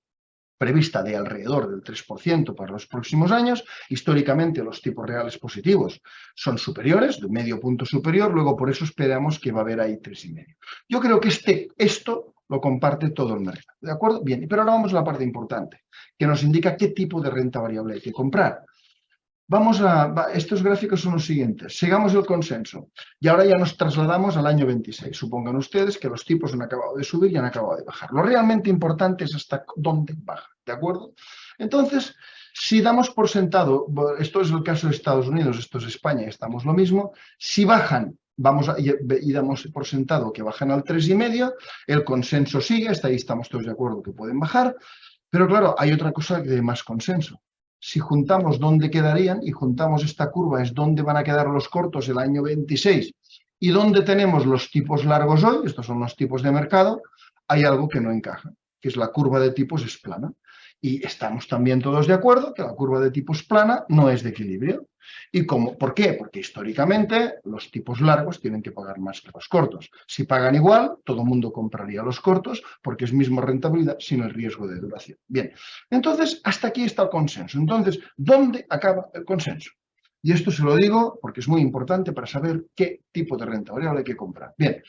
C: prevista de alrededor del 3% para los próximos años. Históricamente los tipos reales positivos son superiores, de medio punto superior, luego por eso esperamos que va a haber ahí 3,5. Yo creo que esto lo comparte todo el mercado, ¿de acuerdo? Bien, pero ahora vamos a la parte importante, que nos indica qué tipo de renta variable hay que comprar. Estos gráficos son los siguientes. Sigamos el consenso. Y ahora ya nos trasladamos al año 26. Supongan ustedes que los tipos han acabado de subir y han acabado de bajar. Lo realmente importante es hasta dónde baja, ¿de acuerdo? Entonces, si damos por sentado, esto es el caso de Estados Unidos, esto es España, estamos lo mismo, si bajan, y damos por sentado que bajan al 3,5, el consenso sigue, hasta ahí estamos todos de acuerdo que pueden bajar, pero claro, hay otra cosa de más consenso. Si juntamos dónde quedarían y juntamos esta curva es dónde van a quedar los cortos el año 26 y dónde tenemos los tipos largos hoy, estos son los tipos de mercado, hay algo que no encaja, que es la curva de tipos es plana. Y estamos también todos de acuerdo que la curva de tipos plana no es de equilibrio. ¿Y cómo? ¿Por qué? Porque históricamente los tipos largos tienen que pagar más que los cortos. Si pagan igual, todo el mundo compraría los cortos porque es misma rentabilidad sin el riesgo de duración. Bien, entonces hasta aquí está el consenso. Entonces, ¿dónde acaba el consenso? Y esto se lo digo porque es muy importante para saber qué tipo de renta variable hay que comprar. Bien.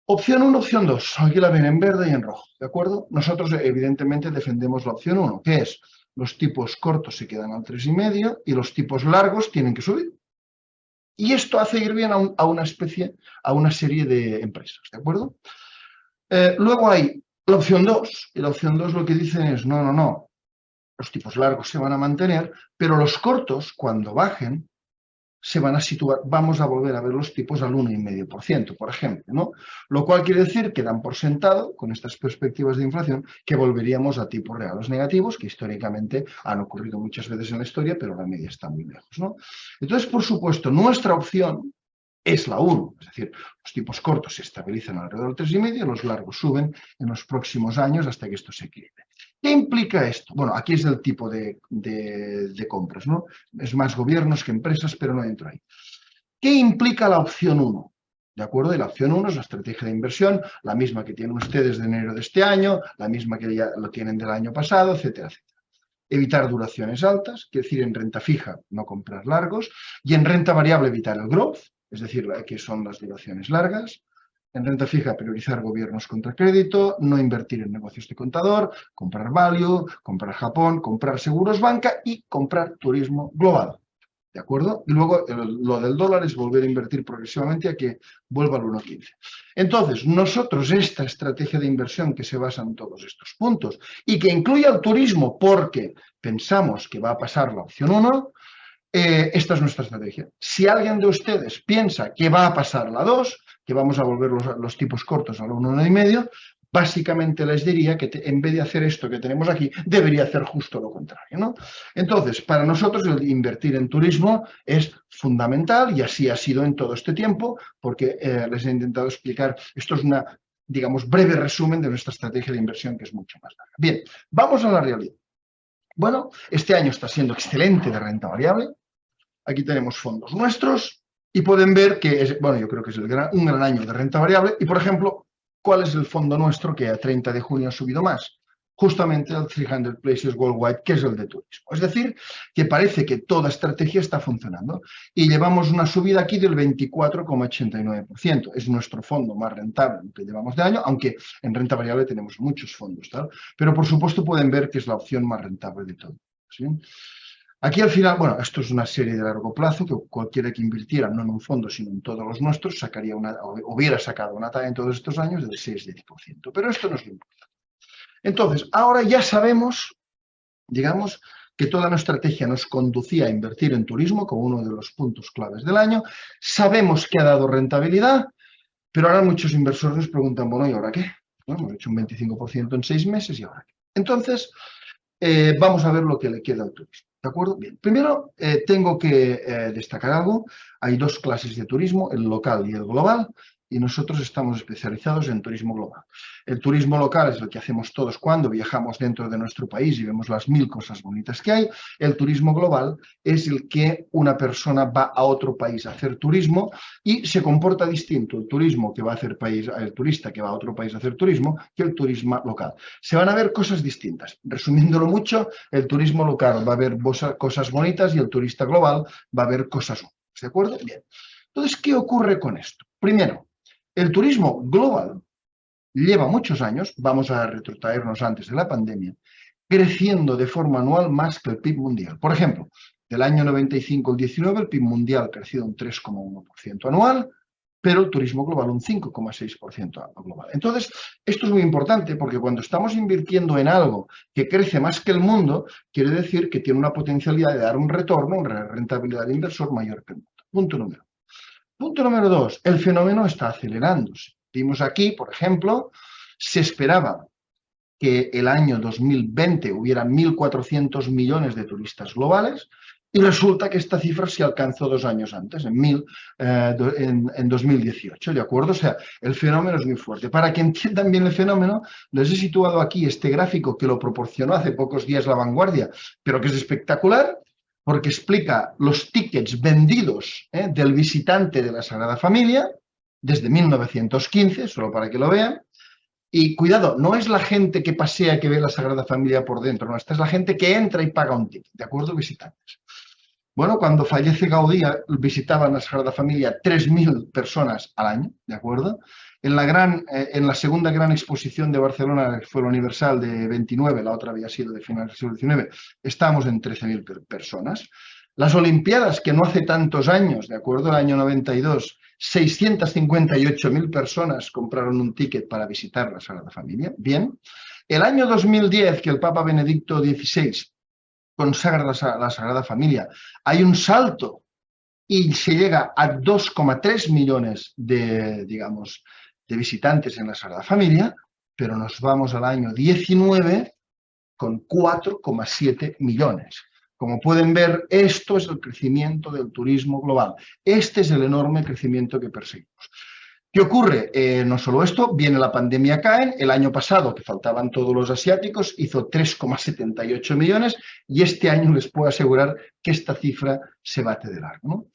C: Opción 1, opción 2. Aquí la ven en verde y en rojo, ¿de acuerdo? Nosotros, evidentemente, defendemos la opción 1, que es los tipos cortos se quedan al 3,5 y los tipos largos tienen que subir. Y esto hace ir bien a una serie de empresas, ¿de acuerdo? Luego hay la opción 2, y la opción 2 lo que dicen es, no, los tipos largos se van a mantener, pero los cortos, cuando bajen, se van a situar, vamos a volver a ver los tipos al 1,5%, por ejemplo, ¿no? Lo cual quiere decir que dan por sentado, con estas perspectivas de inflación, que volveríamos a tipos reales negativos, que históricamente han ocurrido muchas veces en la historia, pero la media está muy lejos, ¿no? Entonces, por supuesto, nuestra opción es la 1, es decir, los tipos cortos se estabilizan alrededor del 3,5, los largos suben en los próximos años hasta que esto se equilibre. ¿Qué implica esto? Bueno, aquí es el tipo de compras, ¿no? Es más gobiernos que empresas, pero no entro ahí. ¿Qué implica la opción 1? ¿De acuerdo? Y la opción 1 es la estrategia de inversión, la misma que tienen ustedes de enero de este año, la misma que ya lo tienen del año pasado, etcétera, etcétera. Evitar duraciones altas, es decir, en renta fija no comprar largos, y en renta variable evitar el growth, es decir, que son las duraciones largas. En renta fija, priorizar gobiernos contra crédito, no invertir en negocios de contador, comprar value, comprar Japón, comprar seguros banca y comprar turismo global. ¿De acuerdo? Y luego lo del dólar es volver a invertir progresivamente a que vuelva al 1,15. Entonces, nosotros esta estrategia de inversión que se basa en todos estos puntos y que incluye al turismo porque pensamos que va a pasar la opción 1, esta es nuestra estrategia. Si alguien de ustedes piensa que va a pasar la 2, que vamos a volver los tipos cortos al 1,5, básicamente les diría que en vez de hacer esto que tenemos aquí, debería hacer justo lo contrario, ¿no? Entonces, para nosotros el invertir en turismo es fundamental y así ha sido en todo este tiempo, porque les he intentado explicar, esto es una, digamos, breve resumen de nuestra estrategia de inversión que es mucho más larga. Bien, vamos a la realidad. Bueno, este año está siendo excelente de renta variable. Aquí tenemos fondos nuestros y pueden ver que, bueno, yo creo que es un gran año de renta variable. Y, por ejemplo, ¿cuál es el fondo nuestro que a 30 de junio ha subido más? Justamente el 300 Places Worldwide, que es el de turismo. Es decir, que parece que toda estrategia está funcionando. Y llevamos una subida aquí del 24,89%. Es nuestro fondo más rentable que llevamos de año, aunque en renta variable tenemos muchos fondos, ¿tal? Pero, por supuesto, pueden ver que es la opción más rentable de todo. ¿Sí? Aquí al final, bueno, esto es una serie de largo plazo que cualquiera que invirtiera, no en un fondo, sino en todos los nuestros, hubiera sacado una talla en todos estos años del 6-10%. Pero esto no es lo importante. Entonces, ahora ya sabemos, digamos, que toda nuestra estrategia nos conducía a invertir en turismo como uno de los puntos claves del año. Sabemos que ha dado rentabilidad, pero ahora muchos inversores nos preguntan, bueno, ¿y ahora qué? Bueno, hemos hecho un 25% en 6 meses, ¿y ahora qué? Entonces, vamos a ver lo que le queda al turismo. ¿De acuerdo? Bien. Primero, tengo que destacar algo. Hay dos clases de turismo, el local y el global, y nosotros estamos especializados en turismo global. El turismo local es el que hacemos todos cuando viajamos dentro de nuestro país y vemos las 1000 cosas bonitas que hay. El turismo global es el que una persona va a otro país a hacer turismo y se comporta distinto el turismo que va a hacer el turista que va a otro país a hacer turismo que el turismo local. Se van a ver cosas distintas. Resumiéndolo mucho, el turismo local va a ver cosas bonitas y el turista global va a ver cosas únicas. ¿De acuerdo? Bien. Entonces, ¿qué ocurre con esto? Primero, el turismo global lleva muchos años, vamos a retrotraernos antes de la pandemia, creciendo de forma anual más que el PIB mundial. Por ejemplo, del año 95 al 19 el PIB mundial ha crecido un 3,1% anual, pero el turismo global un 5,6% global. Entonces, esto es muy importante porque cuando estamos invirtiendo en algo que crece más que el mundo, quiere decir que tiene una potencialidad de dar un retorno, una rentabilidad de inversor mayor que el mundo. Punto número 1. Punto número 2, el fenómeno está acelerándose. Vimos aquí, por ejemplo, se esperaba que el año 2020 hubiera 1.400 millones de turistas globales Y resulta que esta cifra se alcanzó 2 años antes, en 2018, ¿de acuerdo? O sea, el fenómeno es muy fuerte. Para que entiendan bien el fenómeno, les he situado aquí este gráfico que lo proporcionó hace pocos días La Vanguardia, pero que es espectacular porque explica los tickets vendidos del visitante de la Sagrada Familia desde 1915, solo para que lo vean. Y cuidado, no es la gente que pasea, que ve la Sagrada Familia por dentro, no, esta es la gente que entra y paga un ticket, ¿de acuerdo? Visitantes. Bueno, cuando fallece Gaudí, visitaban la Sagrada Familia 3.000 personas al año, ¿de acuerdo? En la segunda gran exposición de Barcelona, que fue la Universal de 29, la otra había sido de finales del siglo XIX, estábamos en 13.000 personas. Las Olimpiadas, que no hace tantos años, ¿de acuerdo? El año 92, 658.000 personas compraron un ticket para visitar la Sagrada Familia. Bien. El año 2010, que el Papa Benedicto XVI consagra la Sagrada Familia, hay un salto y se llega a 2,3 millones de visitantes en la Sagrada Familia, pero nos vamos al año 19 con 4,7 millones. Como pueden ver, esto es el crecimiento del turismo global. Este es el enorme crecimiento que perseguimos. ¿Qué ocurre? No solo esto, viene la pandemia, caen. El año pasado, que faltaban todos los asiáticos, hizo 3,78 millones y este año les puedo asegurar que esta cifra se bate de largo, ¿no?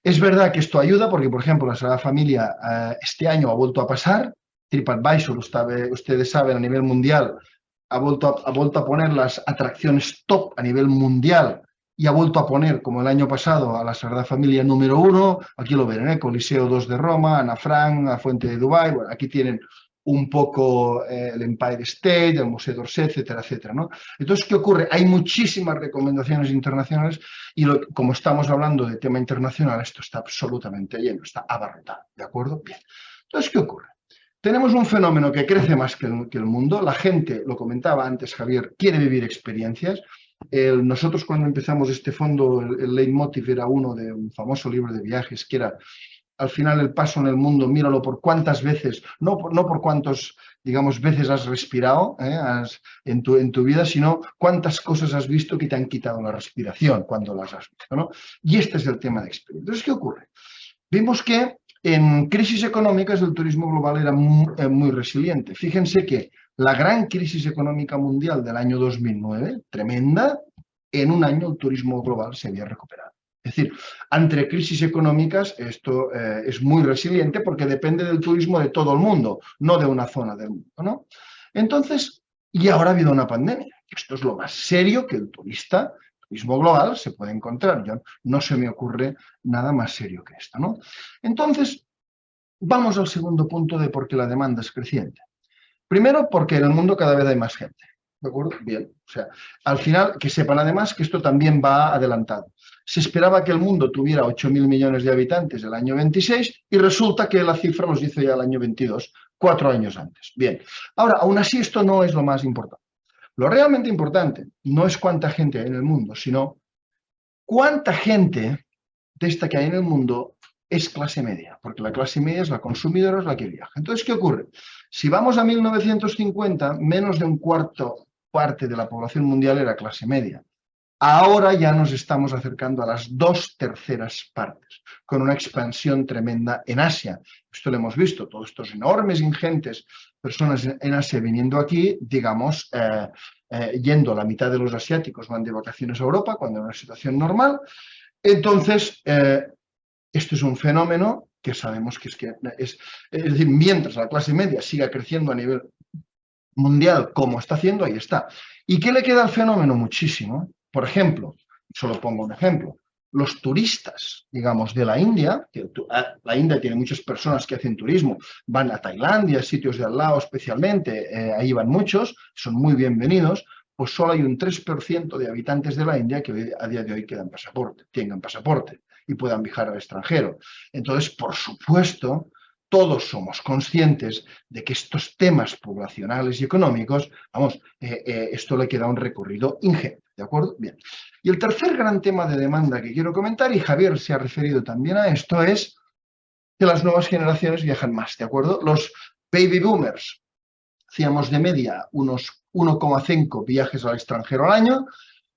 C: Es verdad que esto ayuda porque, por ejemplo, la Sagrada Familia este año ha vuelto a pasar. TripAdvisor, ustedes saben, a nivel mundial, ha vuelto a poner las atracciones top a nivel mundial y ha vuelto a poner, como el año pasado, a la Sagrada Familia número 1, aquí lo ven, Coliseo 2 de Roma, Ana Frank, la Fuente de Dubái, bueno, aquí tienen un poco el Empire State, el Museo d'Orsay, etcétera, etcétera, ¿no? Entonces, ¿qué ocurre? Hay muchísimas recomendaciones internacionales y como estamos hablando de tema internacional, esto está absolutamente lleno, está abarrotado, ¿de acuerdo? Bien. Entonces, ¿qué ocurre? Tenemos un fenómeno que crece más que el mundo. La gente, lo comentaba antes Javier, quiere vivir experiencias. Nosotros cuando empezamos este fondo, el leitmotiv era uno de un famoso libro de viajes, que era, al final, el paso en el mundo, míralo por cuántas veces, no por cuántos, veces has respirado en tu vida, sino cuántas cosas has visto que te han quitado la respiración cuando las has visto, ¿no? Y este es el tema de experiencia. Entonces, ¿qué ocurre? Vimos que en crisis económicas el turismo global era muy resiliente. Fíjense que la gran crisis económica mundial del año 2009, tremenda, en un año el turismo global se había recuperado. Es decir, ante crisis económicas esto es muy resiliente porque depende del turismo de todo el mundo, no de una zona del mundo, ¿no? Entonces, y ahora ha habido una pandemia. Esto es lo más serio que el turismo global se puede encontrar. No se me ocurre nada más serio que esto, ¿no? Entonces, vamos al segundo punto de por qué la demanda es creciente. Primero, porque en el mundo cada vez hay más gente, ¿de acuerdo? Bien, o sea, al final, que sepan además que esto también va adelantado. Se esperaba que el mundo tuviera 8.000 millones de habitantes el año 26 y resulta que la cifra nos dice ya el año 22, 4 años antes. Bien, ahora, aún así esto no es lo más importante. Lo realmente importante no es cuánta gente hay en el mundo, sino cuánta gente de esta que hay en el mundo es clase media, porque la clase media es la consumidora, es la que viaja. Entonces, ¿qué ocurre? Si vamos a 1950, menos de un cuarto parte de la población mundial era clase media. Ahora ya nos estamos acercando a las 2/3 partes, con una expansión tremenda en Asia. Esto lo hemos visto, todos estos enormes, ingentes personas en Asia viniendo aquí, yendo a la mitad de los asiáticos, van de vacaciones a Europa, cuando en una situación normal. Entonces, esto es un fenómeno que sabemos que es decir, mientras la clase media siga creciendo a nivel mundial como está haciendo, ahí está. ¿Y qué le queda al fenómeno? Muchísimo. Por ejemplo, solo pongo un ejemplo, los turistas, de la India, que la India tiene muchas personas que hacen turismo, van a Tailandia, sitios de al lado especialmente, ahí van muchos, son muy bienvenidos, pues solo hay un 3% de habitantes de la India que a día de hoy tengan pasaporte y puedan viajar al extranjero. Entonces, por supuesto, todos somos conscientes de que estos temas poblacionales y económicos, esto le queda un recorrido ingente, ¿de acuerdo? Bien. Y el tercer gran tema de demanda que quiero comentar, y Javier se ha referido también a esto, es que las nuevas generaciones viajan más, ¿de acuerdo? Los baby boomers, hacíamos de media unos 1,5 viajes al extranjero al año,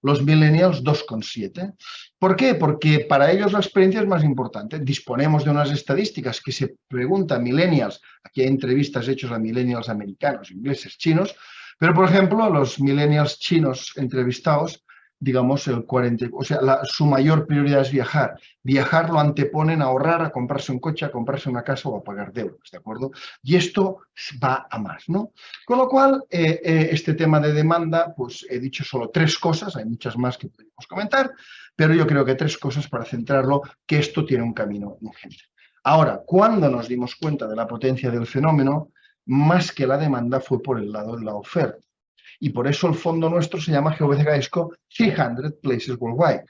C: los millennials 2,7. ¿Por qué? Porque para ellos la experiencia es más importante. Disponemos de unas estadísticas que se preguntan a millennials, aquí hay entrevistas hechas a millennials americanos, ingleses, chinos, pero por ejemplo los millennials chinos entrevistados, digamos el 40, o sea, su mayor prioridad es viajar. Viajar lo anteponen a ahorrar, a comprarse un coche, a comprarse una casa o a pagar deudas, ¿de acuerdo? Y esto va a más, ¿no? Con lo cual, este tema de demanda, pues he dicho solo 3 cosas, hay muchas más que podemos comentar, pero yo creo que 3 cosas para centrarlo, que esto tiene un camino ingente. Ahora, cuando nos dimos cuenta de la potencia del fenómeno, más que la demanda fue por el lado de la oferta. Y por eso el fondo nuestro se llama GVC Gaesco 300 Places Worldwide.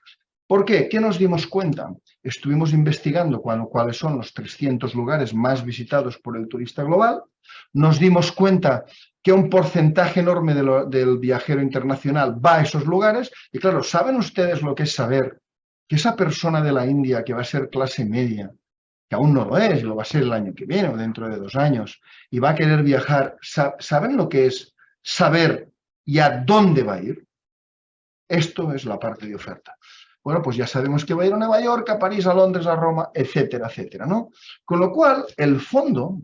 C: ¿Por qué? ¿Qué nos dimos cuenta? Estuvimos investigando cuáles son los 300 lugares más visitados por el turista global. Nos dimos cuenta que un porcentaje enorme del viajero internacional va a esos lugares. Y claro, ¿saben ustedes lo que es saber que esa persona de la India que va a ser clase media, que aún no lo es, lo va a ser el año que viene o dentro de 2 años, y va a querer viajar, ¿saben lo que es saber y a dónde va a ir? Esto es la parte de oferta. Bueno, pues ya sabemos que va a ir a Nueva York, a París, a Londres, a Roma, etcétera, etcétera, ¿no? Con lo cual, el fondo,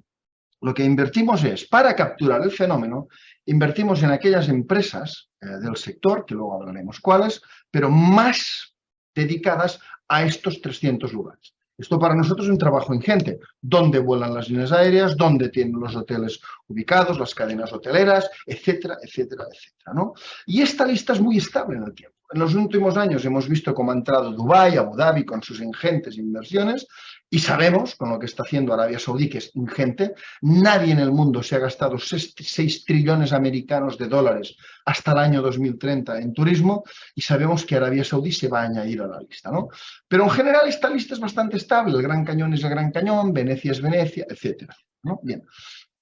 C: lo que invertimos es, para capturar el fenómeno, invertimos en aquellas empresas del sector, que luego hablaremos cuáles, pero más dedicadas a estos 300 lugares. Esto para nosotros es un trabajo ingente. ¿Dónde vuelan las líneas aéreas? ¿Dónde tienen los hoteles ubicados, las cadenas hoteleras? Etcétera, etcétera, etcétera, ¿no? Y esta lista es muy estable en el tiempo. En los últimos años hemos visto cómo ha entrado Dubái, Abu Dhabi con sus ingentes inversiones y sabemos, con lo que está haciendo Arabia Saudí, que es ingente, nadie en el mundo se ha gastado 6 trillones americanos de dólares hasta el año 2030 en turismo y sabemos que Arabia Saudí se va a añadir a la lista, ¿no? Pero en general esta lista es bastante estable, el Gran Cañón es el Gran Cañón, Venecia es Venecia, etcétera, ¿no? Bien.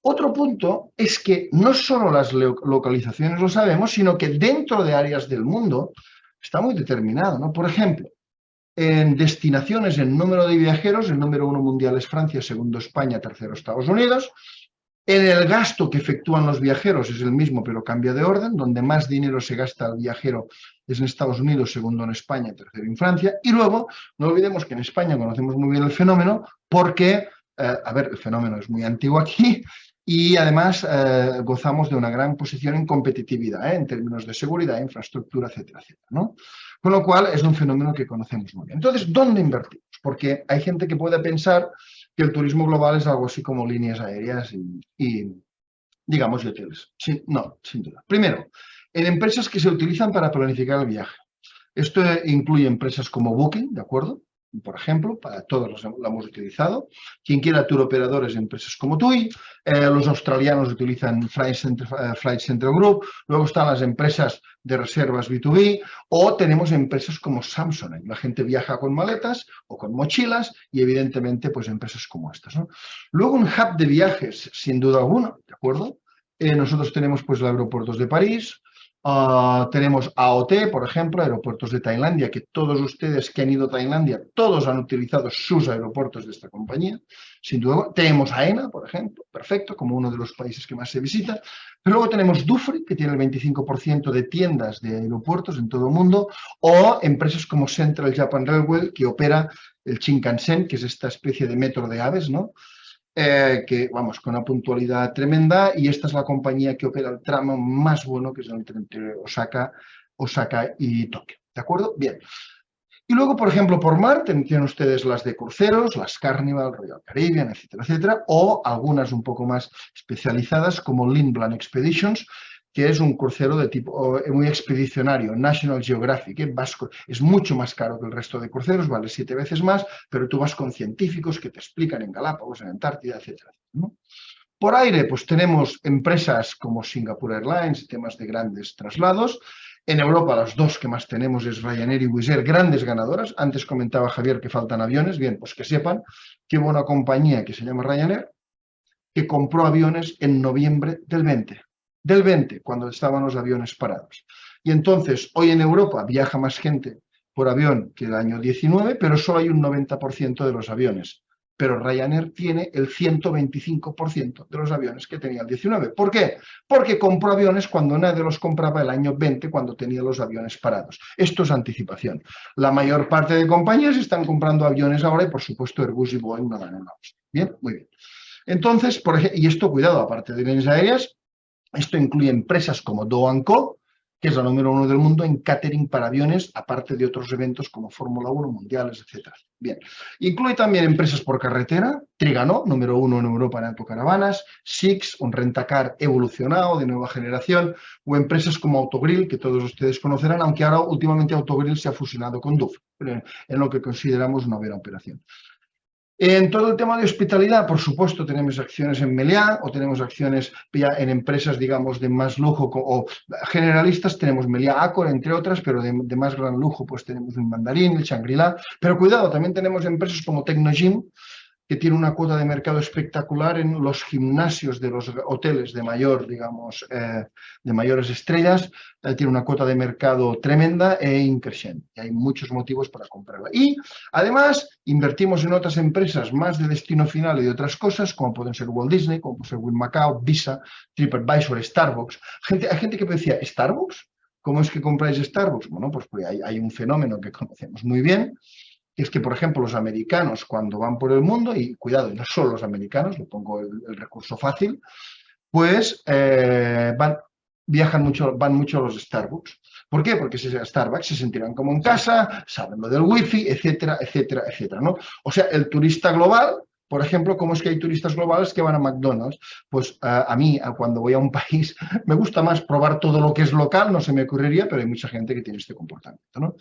C: Otro punto es que no solo las localizaciones lo sabemos, sino que dentro de áreas del mundo está muy determinado, ¿no? Por ejemplo, en destinaciones, en número de viajeros, el número 1 mundial es Francia, segundo España, tercero Estados Unidos. En el gasto que efectúan los viajeros es el mismo, pero cambia de orden. Donde más dinero se gasta el viajero es en Estados Unidos, segundo en España, tercero en Francia. Y luego, no olvidemos que en España conocemos muy bien el fenómeno porque, a ver, el fenómeno es muy antiguo aquí y además gozamos de una gran posición en competitividad, en términos de seguridad, infraestructura, etcétera, etcétera, ¿no? Con lo cual es un fenómeno que conocemos muy bien. Entonces, ¿dónde invertimos? Porque hay gente que puede pensar que el turismo global es algo así como líneas aéreas y digamos, y hoteles. Sí, no, sin duda. Primero, en empresas que se utilizan para planificar el viaje. Esto incluye empresas como Booking, ¿de acuerdo? Por ejemplo, para todos lo hemos utilizado. Quien quiera tour operadores, empresas como TUI. Los australianos utilizan Flight Central Group. Luego están las empresas de reservas B2B. O tenemos empresas como Samsonite. La gente viaja con maletas o con mochilas y evidentemente pues empresas como estas, ¿no? Luego un hub de viajes, sin duda alguna, ¿de acuerdo? Nosotros tenemos pues los aeropuertos de París. Tenemos AOT, por ejemplo, aeropuertos de Tailandia, que todos ustedes que han ido a Tailandia, todos han utilizado sus aeropuertos de esta compañía, sin duda. Tenemos AENA, por ejemplo, perfecto, como uno de los países que más se visita. Pero luego tenemos Dufry, que tiene el 25% de tiendas de aeropuertos en todo el mundo, o empresas como Central Japan Railway, que opera el Shinkansen, que es esta especie de metro de aves, ¿no? Que vamos, con una puntualidad tremenda, y esta es la compañía que opera el tramo más bueno, que es el entre Osaka y Tokio, ¿de acuerdo? Bien. Y luego, por ejemplo, por mar, tienen ustedes las de cruceros, las Carnival, Royal Caribbean, etcétera, etcétera, o algunas un poco más especializadas como Lindblad Expeditions, que es un crucero de tipo muy expedicionario, National Geographic, es mucho más caro que el resto de cruceros, vale 7 veces más, pero tú vas con científicos que te explican en Galápagos, en Antártida, etcétera, ¿no? Por aire, pues tenemos empresas como Singapore Airlines, temas de grandes traslados. En Europa, las dos que más tenemos es Ryanair y Wizz Air, grandes ganadoras. Antes comentaba Javier que faltan aviones. Bien, pues que sepan que hubo una compañía que se llama Ryanair que compró aviones en noviembre del 20. Del 20, cuando estaban los aviones parados. Y entonces, hoy en Europa viaja más gente por avión que el año 19, pero solo hay un 90% de los aviones pero Ryanair tiene el 125% de los aviones que tenía el 19. ¿Por qué? Porque compró aviones cuando nadie los compraba el año 20, cuando tenía los aviones parados. Esto es anticipación. La mayor parte de compañías están comprando aviones ahora y, por supuesto, Airbus y Boeing no dan una hostia. Bien, muy bien. Entonces, por ejemplo, y esto, cuidado, aparte de líneas aéreas, esto incluye empresas como Do & Co, que es la número 1 del mundo en catering para aviones, aparte de otros eventos como Fórmula 1, mundiales, etc. Bien. Incluye también empresas por carretera, Trigano, número 1 en Europa en autocaravanas, Six, un rentacar evolucionado de nueva generación, o empresas como Autogrill, que todos ustedes conocerán, aunque ahora últimamente Autogrill se ha fusionado con DUF, en lo que consideramos una buena operación. En todo el tema de hospitalidad, por supuesto, tenemos acciones en Meliá o tenemos acciones ya en empresas, digamos, de más lujo o generalistas. Tenemos Meliá, Accor, entre otras, pero de más gran lujo, pues tenemos el Mandarín, el Shangri-La. Pero cuidado, también tenemos empresas como Tecnogym, que tiene una cuota de mercado espectacular en los gimnasios de los hoteles de mayor, digamos, de mayores estrellas. Tiene una cuota de mercado tremenda e increciente. Y hay muchos motivos para comprarla. Y además invertimos en otras empresas más de destino final y de otras cosas, como pueden ser Walt Disney, como puede ser Wynn Macau, Visa, TripAdvisor, Starbucks. Hay gente que decía, ¿Starbucks? ¿Cómo es que compráis Starbucks? Bueno, pues hay un fenómeno que conocemos muy bien, que es que, por ejemplo, los americanos cuando van por el mundo, y cuidado, no solo los americanos, le pongo el recurso fácil, pues van mucho a los Starbucks. ¿Por qué? Porque si es Starbucks se sentirán como en casa, saben lo del wifi, etcétera, etcétera, etcétera, ¿no? O sea, el turista global, por ejemplo, ¿cómo es que hay turistas globales que van a McDonald's? Pues a mí, cuando voy a un país, me gusta más probar todo lo que es local, no se me ocurriría, pero hay mucha gente que tiene este comportamiento, ¿no?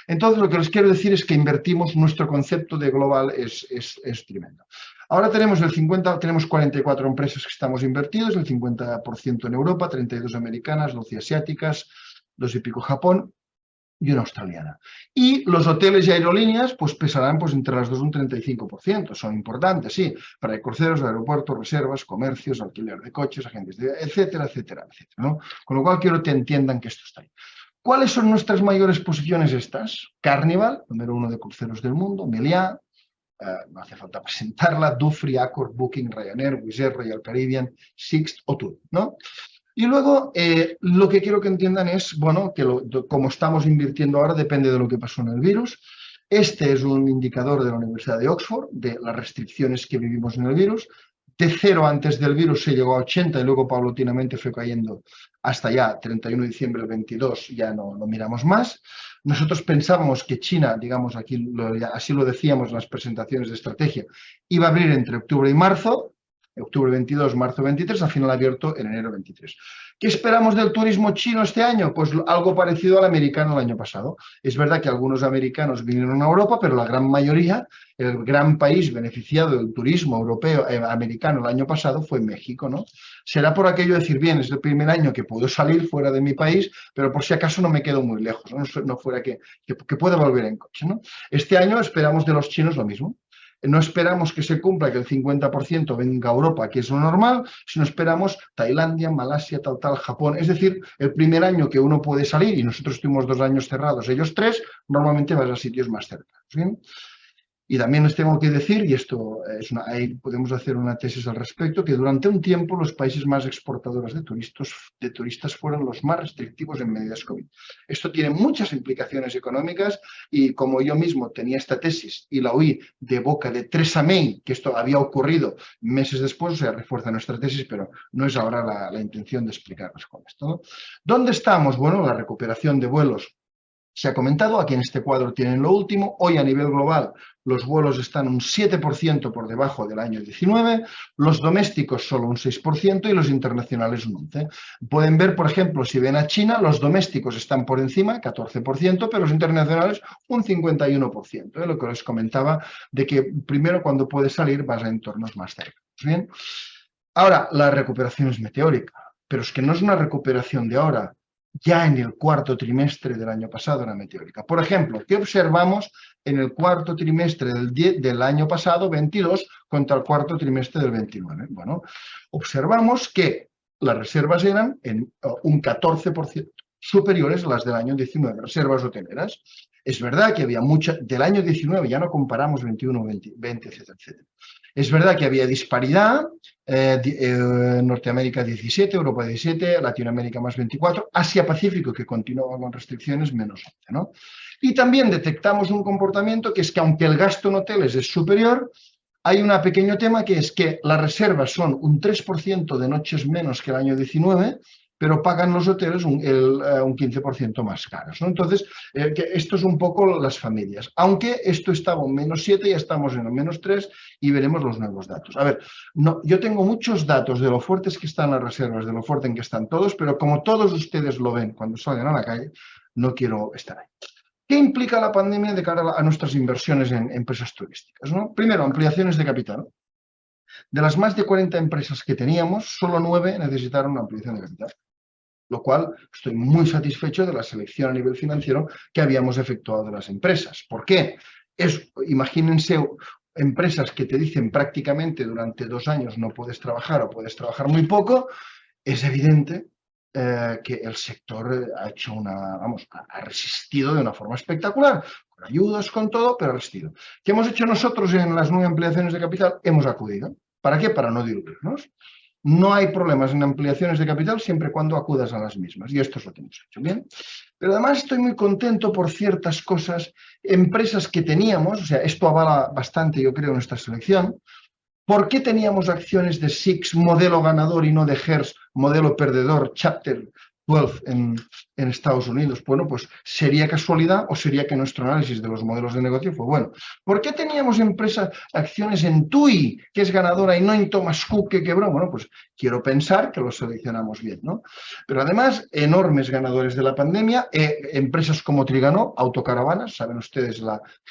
C: Entonces, lo que les quiero decir es que invertimos, nuestro concepto de global es tremendo. Ahora tenemos 44 empresas que estamos invertidos, el 50% en Europa, 32 americanas, 12 asiáticas, 2 y pico Japón y una australiana. Y los hoteles y aerolíneas pues pesarán pues entre las dos un 35%. Son importantes, sí, para cruceros, aeropuertos, reservas, comercios, alquiler de coches, agentes, etcétera, etcétera, etcétera, ¿no? Con lo cual quiero que entiendan que esto está ahí. ¿Cuáles son nuestras mayores posiciones estas? Carnival, número 1 de cruceros del mundo, Meliá, no hace falta presentarla, Dufry, Accor, Booking, Ryanair, Wizz Air, Royal Caribbean, Sixt o TUI, ¿no? Y luego, lo que quiero que entiendan es, bueno, que como estamos invirtiendo ahora depende de lo que pasó en el virus. Este es un indicador de la Universidad de Oxford, de las restricciones que vivimos en el virus. De 0 antes del virus se llegó a 80 y luego paulatinamente fue cayendo hasta ya 31 de diciembre del 22, ya no lo miramos más. Nosotros pensábamos que China, digamos, aquí así lo decíamos en las presentaciones de estrategia, iba a abrir entre octubre y marzo, octubre 22, marzo 23, al final abierto en enero 23. ¿Qué esperamos del turismo chino este año? Pues algo parecido al americano el año pasado. Es verdad que algunos americanos vinieron a Europa, pero la gran mayoría, el gran país beneficiado del turismo europeo, americano el año pasado fue México, ¿no? Será por aquello de decir, bien, es el primer año que puedo salir fuera de mi país, pero por si acaso no me quedo muy lejos, no fuera que pueda volver en coche, ¿no? Este año esperamos de los chinos lo mismo. No esperamos que se cumpla que el 50% venga a Europa, que es lo normal, sino esperamos Tailandia, Malasia, tal, Japón. Es decir, el primer año que uno puede salir, y nosotros estuvimos 2 años cerrados, ellos 3, normalmente vas a sitios más cercanos. ¿Bien? Y también les tengo que decir, y esto ahí podemos hacer una tesis al respecto, que durante un tiempo los países más exportadores de turistas fueron los más restrictivos en medidas COVID. Esto tiene muchas implicaciones económicas y como yo mismo tenía esta tesis y la oí de boca de Theresa May, que esto había ocurrido meses después, o sea, refuerza nuestra tesis, pero no es ahora la intención de explicarles con esto, ¿no? ¿Dónde estamos? Bueno, la recuperación de vuelos se ha comentado, aquí en este cuadro tienen lo último. Hoy a nivel global los vuelos están un 7% por debajo del año 19, los domésticos solo un 6% y los internacionales un 11%. Pueden ver, por ejemplo, si ven a China, los domésticos están por encima, 14%, pero los internacionales un 51%. Lo que les comentaba de que primero cuando puedes salir vas a entornos más cercanos. Bien. Ahora, la recuperación es meteórica, pero es que no es una recuperación de ahora. Ya en el cuarto trimestre del año pasado era meteórica. Por ejemplo, ¿qué observamos en el cuarto trimestre del año pasado, 22, contra el cuarto trimestre del 29? Bueno, observamos que las reservas eran en un 14% superiores a las del año 19, reservas hoteleras. Es verdad que había mucha, del año 19, ya no comparamos 21, 20, etcétera, etcétera. Es verdad que había disparidad, Norteamérica 17, Europa 17, Latinoamérica más 24, Asia-Pacífico, que continúa con restricciones, menos 11, ¿no? Y también detectamos un comportamiento que es que aunque el gasto en hoteles es superior, hay un pequeño tema que es que las reservas son un 3% de noches menos que el año 19, pero pagan los hoteles un 15% más caros, ¿no? Entonces, que esto es un poco las familias. Aunque esto estaba en -7, ya estamos en el -3 y veremos los nuevos datos. A ver, no, yo tengo muchos datos de lo fuertes que están las reservas, de lo fuerte en que están todos, pero como todos ustedes lo ven cuando salgan a la calle, no quiero estar ahí. ¿Qué implica la pandemia de cara a nuestras inversiones en empresas turísticas, ¿no? Primero, ampliaciones de capital. De las más de 40 empresas que teníamos, solo 9 necesitaron una ampliación de capital, lo cual estoy muy satisfecho de la selección a nivel financiero que habíamos efectuado de las empresas. ¿Por qué? Imagínense empresas que te dicen prácticamente durante 2 años no puedes trabajar o puedes trabajar muy poco. Es evidente que el sector ha hecho ha resistido de una forma espectacular, con ayudas, con todo, pero ha resistido. ¿Qué hemos hecho nosotros en las 9 ampliaciones de capital? Hemos acudido. ¿Para qué? Para no diluirnos. No hay problemas en ampliaciones de capital siempre y cuando acudas a las mismas. Y esto es lo que hemos hecho, ¿bien? Pero además estoy muy contento por ciertas cosas, empresas que teníamos, o sea, esto avala bastante, yo creo, nuestra selección. ¿Por qué teníamos acciones de SIX modelo ganador y no de Hertz modelo perdedor, Chapter 12 en Estados Unidos? Bueno, pues ¿sería casualidad o sería que nuestro análisis de los modelos de negocio fue bueno? ¿Por qué teníamos acciones en TUI, que es ganadora, y no en Thomas Cook, que quebró? Bueno, pues quiero pensar que lo seleccionamos bien, ¿no? Pero además, enormes ganadores de la pandemia, empresas como Trigano, autocaravanas, saben ustedes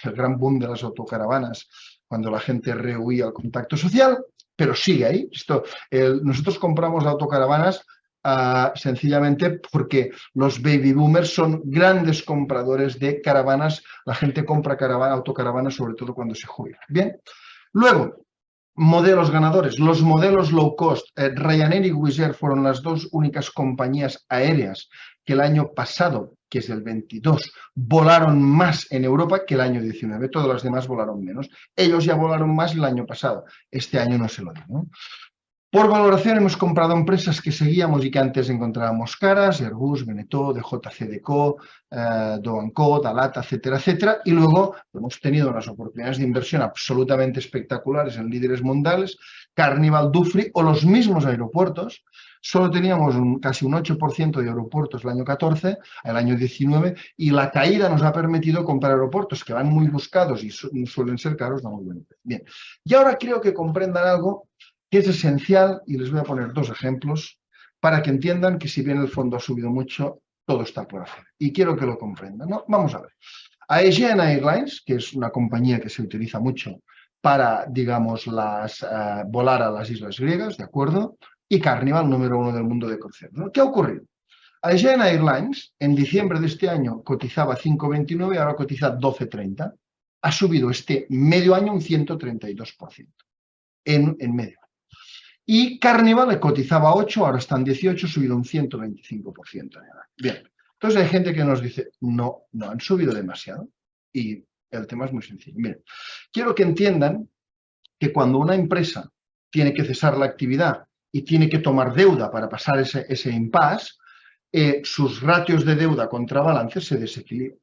C: el gran boom de las autocaravanas, cuando la gente rehuía el contacto social, pero sigue ahí. Nosotros compramos autocaravanas sencillamente porque los baby boomers son grandes compradores de caravanas. La gente compra autocaravanas sobre todo cuando se jubila. Bien, luego, modelos ganadores. Los modelos low cost. Ryanair y Wizz Air fueron las 2 únicas compañías aéreas que el año pasado, que es el 22, volaron más en Europa que el año 19. Todos los demás volaron menos. Ellos ya volaron más el año pasado. Este año no se lo digo, ¿no? Por valoración hemos comprado empresas que seguíamos y que antes encontrábamos caras, Airbus, Beneteau, DJCDecaux, Do&Co, Dalata, etcétera, etcétera. Y luego hemos tenido unas oportunidades de inversión absolutamente espectaculares en líderes mundiales, Carnival, Dufry o los mismos aeropuertos. Solo teníamos casi un 8% de aeropuertos el año 14, el año 19, y la caída nos ha permitido comprar aeropuertos que van muy buscados y suelen ser caros, no muy buenos. Bien, y ahora creo que comprendan algo que es esencial, y les voy a poner 2 ejemplos, para que entiendan que si bien el fondo ha subido mucho, todo está por hacer. Y quiero que lo comprendan, ¿no? Vamos a ver. Aegean Airlines, que es una compañía que se utiliza mucho para, digamos, volar a las islas griegas, ¿de acuerdo? Y Carnival, número 1 del mundo de cruceros, ¿no? ¿Qué ha ocurrido? Aegean Airlines, en diciembre de este año, cotizaba 5,29 y ahora cotiza 12,30. Ha subido este medio año un 132%. En medio. Y Carnival cotizaba 8, ahora están 18, ha subido un 125%. Bien, entonces hay gente que nos dice, no han subido demasiado. Y el tema es muy sencillo. Miren, quiero que entiendan que cuando una empresa tiene que cesar la actividad y tiene que tomar deuda para pasar ese impasse, sus ratios de deuda contra balance se desequilibran.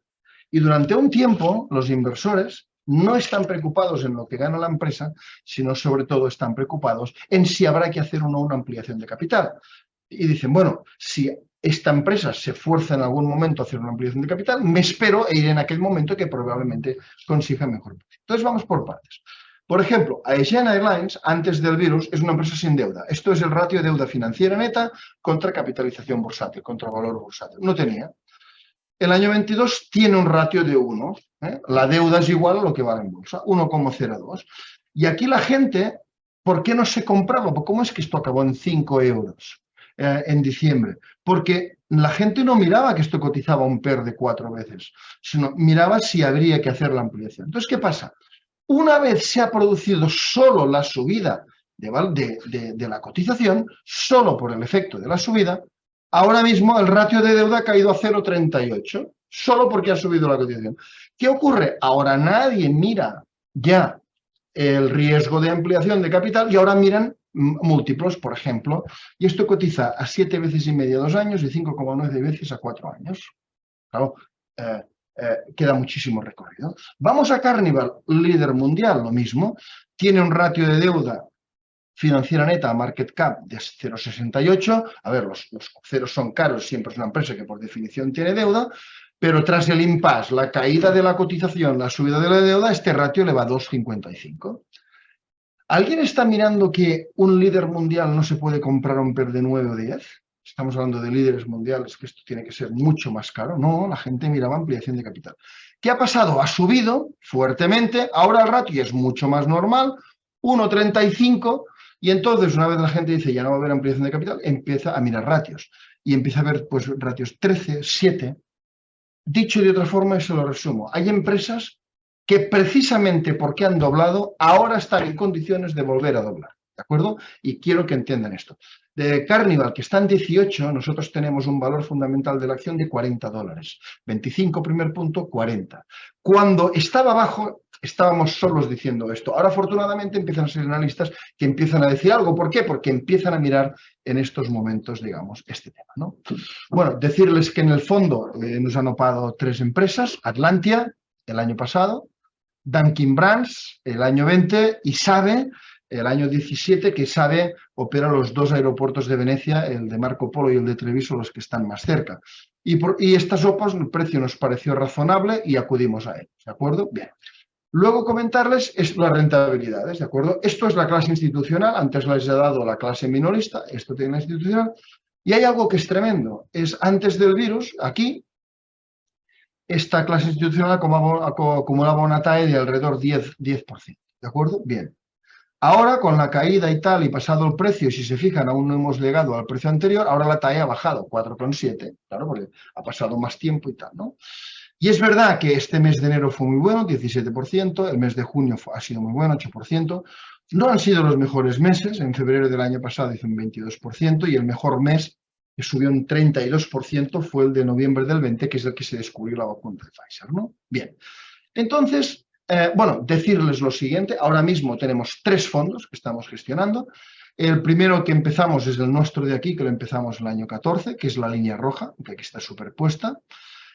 C: Y durante un tiempo, los inversores no están preocupados en lo que gana la empresa, sino sobre todo están preocupados en si habrá que hacer o no una ampliación de capital. Y dicen, bueno, si esta empresa se fuerza en algún momento a hacer una ampliación de capital, me espero e iré en aquel momento que probablemente consiga mejor precio. Entonces vamos por partes. Por ejemplo, Aegean Airlines, antes del virus, es una empresa sin deuda. Esto es el ratio de deuda financiera neta contra capitalización bursátil, contra valor bursátil. No tenía. El año 22 tiene un ratio de 1. La deuda es igual a lo que vale en bolsa, 1,02. Y aquí la gente, ¿por qué no se compraba? ¿Cómo es que esto acabó en 5 euros en diciembre? Porque la gente no miraba que esto cotizaba un PER de 4 veces, sino miraba si habría que hacer la ampliación. Entonces, ¿qué pasa? Una vez se ha producido solo la subida de la cotización, solo por el efecto de la subida, ahora mismo el ratio de deuda ha caído a 0,38. solo porque ha subido la cotización. ¿Qué ocurre? Ahora nadie mira ya el riesgo de ampliación de capital y ahora miran múltiplos, por ejemplo, y esto cotiza a 7,5 veces a 2 años y 5,9 veces a 4 años. Claro, queda muchísimo recorrido. Vamos a Carnival, líder mundial, lo mismo, tiene un ratio de deuda financiera neta a market cap de 0,68. A ver, los ceros son caros, siempre es una empresa que por definición tiene deuda, pero tras el impasse, la caída de la cotización, la subida de la deuda, este ratio le va a 2,55. ¿Alguien está mirando que un líder mundial no se puede comprar un PER de 9 o 10? Estamos hablando de líderes mundiales, que esto tiene que ser mucho más caro. No, la gente miraba ampliación de capital. ¿Qué ha pasado? Ha subido fuertemente, ahora el ratio es mucho más normal, 1,35, y entonces una vez la gente dice ya no va a haber ampliación de capital, empieza a mirar ratios, y empieza a ver pues ratios 13, 7. Dicho de otra forma, y se lo resumo, hay empresas que precisamente porque han doblado, ahora están en condiciones de volver a doblar, ¿de acuerdo? Y quiero que entiendan esto. De Carnival, que está en 18, nosotros tenemos un valor fundamental de la acción de $40. 25, primer punto, 40. Cuando estaba abajo, estábamos solos diciendo esto. Ahora, afortunadamente, empiezan a ser analistas que empiezan a decir algo. ¿Por qué? Porque empiezan a mirar en estos momentos, digamos, este tema, ¿no? Bueno, decirles que en el fondo nos han opado 3 empresas, Atlantia, el año pasado, Dunkin' Brands, el año 20, y SAVE, el año 17, que SAVE opera los 2 aeropuertos de Venecia, el de Marco Polo y el de Treviso, los que están más cerca. Y estas OPAs, el precio nos pareció razonable y acudimos a él, ¿de acuerdo? Bien. Luego comentarles las rentabilidades, ¿de acuerdo? Esto es la clase institucional, antes les he dado la clase minorista, esto tiene la institucional, y hay algo que es tremendo, es antes del virus, aquí, esta clase institucional acumulaba una TAE de alrededor 10%, ¿de acuerdo? Bien. Ahora, con la caída y tal, y pasado el precio, si se fijan, aún no hemos llegado al precio anterior, ahora la TAE ha bajado, 4,7, claro, porque ha pasado más tiempo y tal, ¿no? Y es verdad que este mes de enero fue muy bueno, 17%, el mes de junio ha sido muy bueno, 8%, no han sido los mejores meses, en febrero del año pasado hizo un 22%, y el mejor mes, que subió un 32%, fue el de noviembre del 20, que es el que se descubrió la vacuna de Pfizer, ¿no? Bien, entonces, bueno, decirles lo siguiente, ahora mismo tenemos 3 fondos que estamos gestionando. El primero que empezamos es el nuestro de aquí, que lo empezamos el año 14, que es la línea roja, que aquí está superpuesta.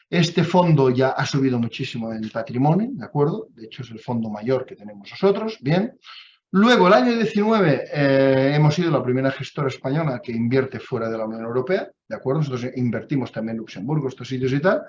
C: Este fondo ya ha subido muchísimo en patrimonio, ¿de acuerdo? De hecho, es el fondo mayor que tenemos nosotros, bien. Luego, el año 19, hemos sido la primera gestora española que invierte fuera de la Unión Europea, ¿de acuerdo? Nosotros invertimos también en Luxemburgo, estos sitios y tal,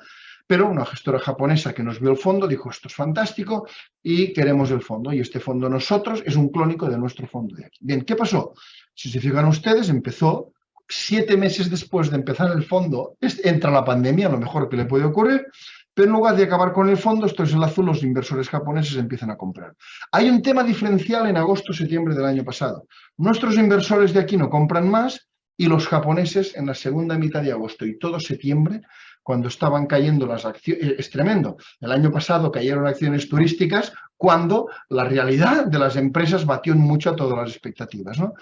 C: pero una gestora japonesa que nos vio el fondo dijo, esto es fantástico y queremos el fondo. Y este fondo nosotros es un clónico de nuestro fondo de aquí. Bien, ¿qué pasó? Si se fijan ustedes, empezó 7 meses después de empezar el fondo, entra la pandemia, lo mejor que le puede ocurrir, pero en lugar de acabar con el fondo, esto es el azul, los inversores japoneses empiezan a comprar. Hay un tema diferencial en agosto-septiembre del año pasado. Nuestros inversores de aquí no compran más y los japoneses en la segunda mitad de agosto y todo septiembre, cuando estaban cayendo las acciones, es tremendo. El año pasado cayeron acciones turísticas cuando la realidad de las empresas batió mucho a todas las expectativas, ¿no?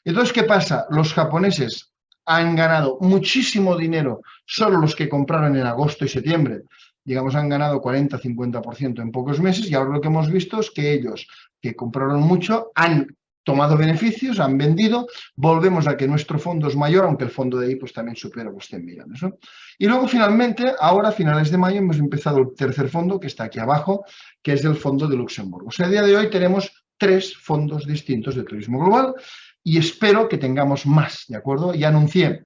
C: Entonces, ¿qué pasa? Los japoneses han ganado muchísimo dinero, solo los que compraron en agosto y septiembre, digamos, han ganado 40-50% en pocos meses, y ahora lo que hemos visto es que ellos, que compraron mucho, han tomado beneficios, han vendido, volvemos a que nuestro fondo es mayor, aunque el fondo de ahí pues también supera los 100 millones, ¿no? Y luego finalmente, ahora a finales de mayo, hemos empezado el tercer fondo, que está aquí abajo, que es el fondo de Luxemburgo. O sea, a día de hoy tenemos 3 fondos distintos de turismo global, y espero que tengamos más, ¿de acuerdo? Ya anuncié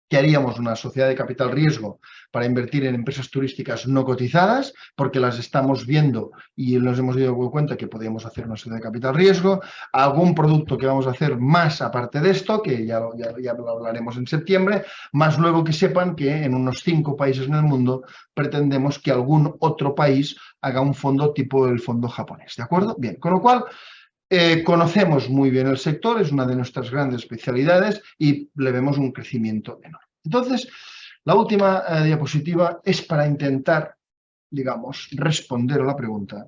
C: que haríamos una sociedad de capital riesgo para invertir en empresas turísticas no cotizadas, porque las estamos viendo y nos hemos dado cuenta que podíamos hacer una sociedad de capital riesgo. Algún producto que vamos a hacer más aparte de esto, que ya lo hablaremos en septiembre, más luego que sepan que en unos 5 países en el mundo pretendemos que algún otro país haga un fondo tipo el fondo japonés, ¿de acuerdo? Bien, con lo cual conocemos muy bien el sector, es una de nuestras grandes especialidades y le vemos un crecimiento enorme. Entonces, la última diapositiva es para intentar, digamos, responder a la pregunta.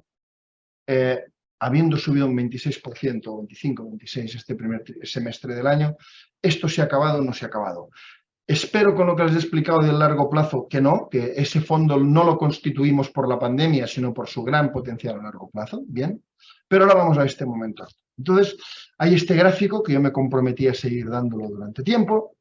C: Habiendo subido un 26%, 25, 26 este primer semestre del año, ¿esto se ha acabado o no se ha acabado? Espero con lo que les he explicado del largo plazo que no, que ese fondo no lo constituimos por la pandemia, sino por su gran potencial a largo plazo. Bien, pero ahora vamos a este momento. Entonces, hay este gráfico que yo me comprometí a seguir dándolo durante tiempo.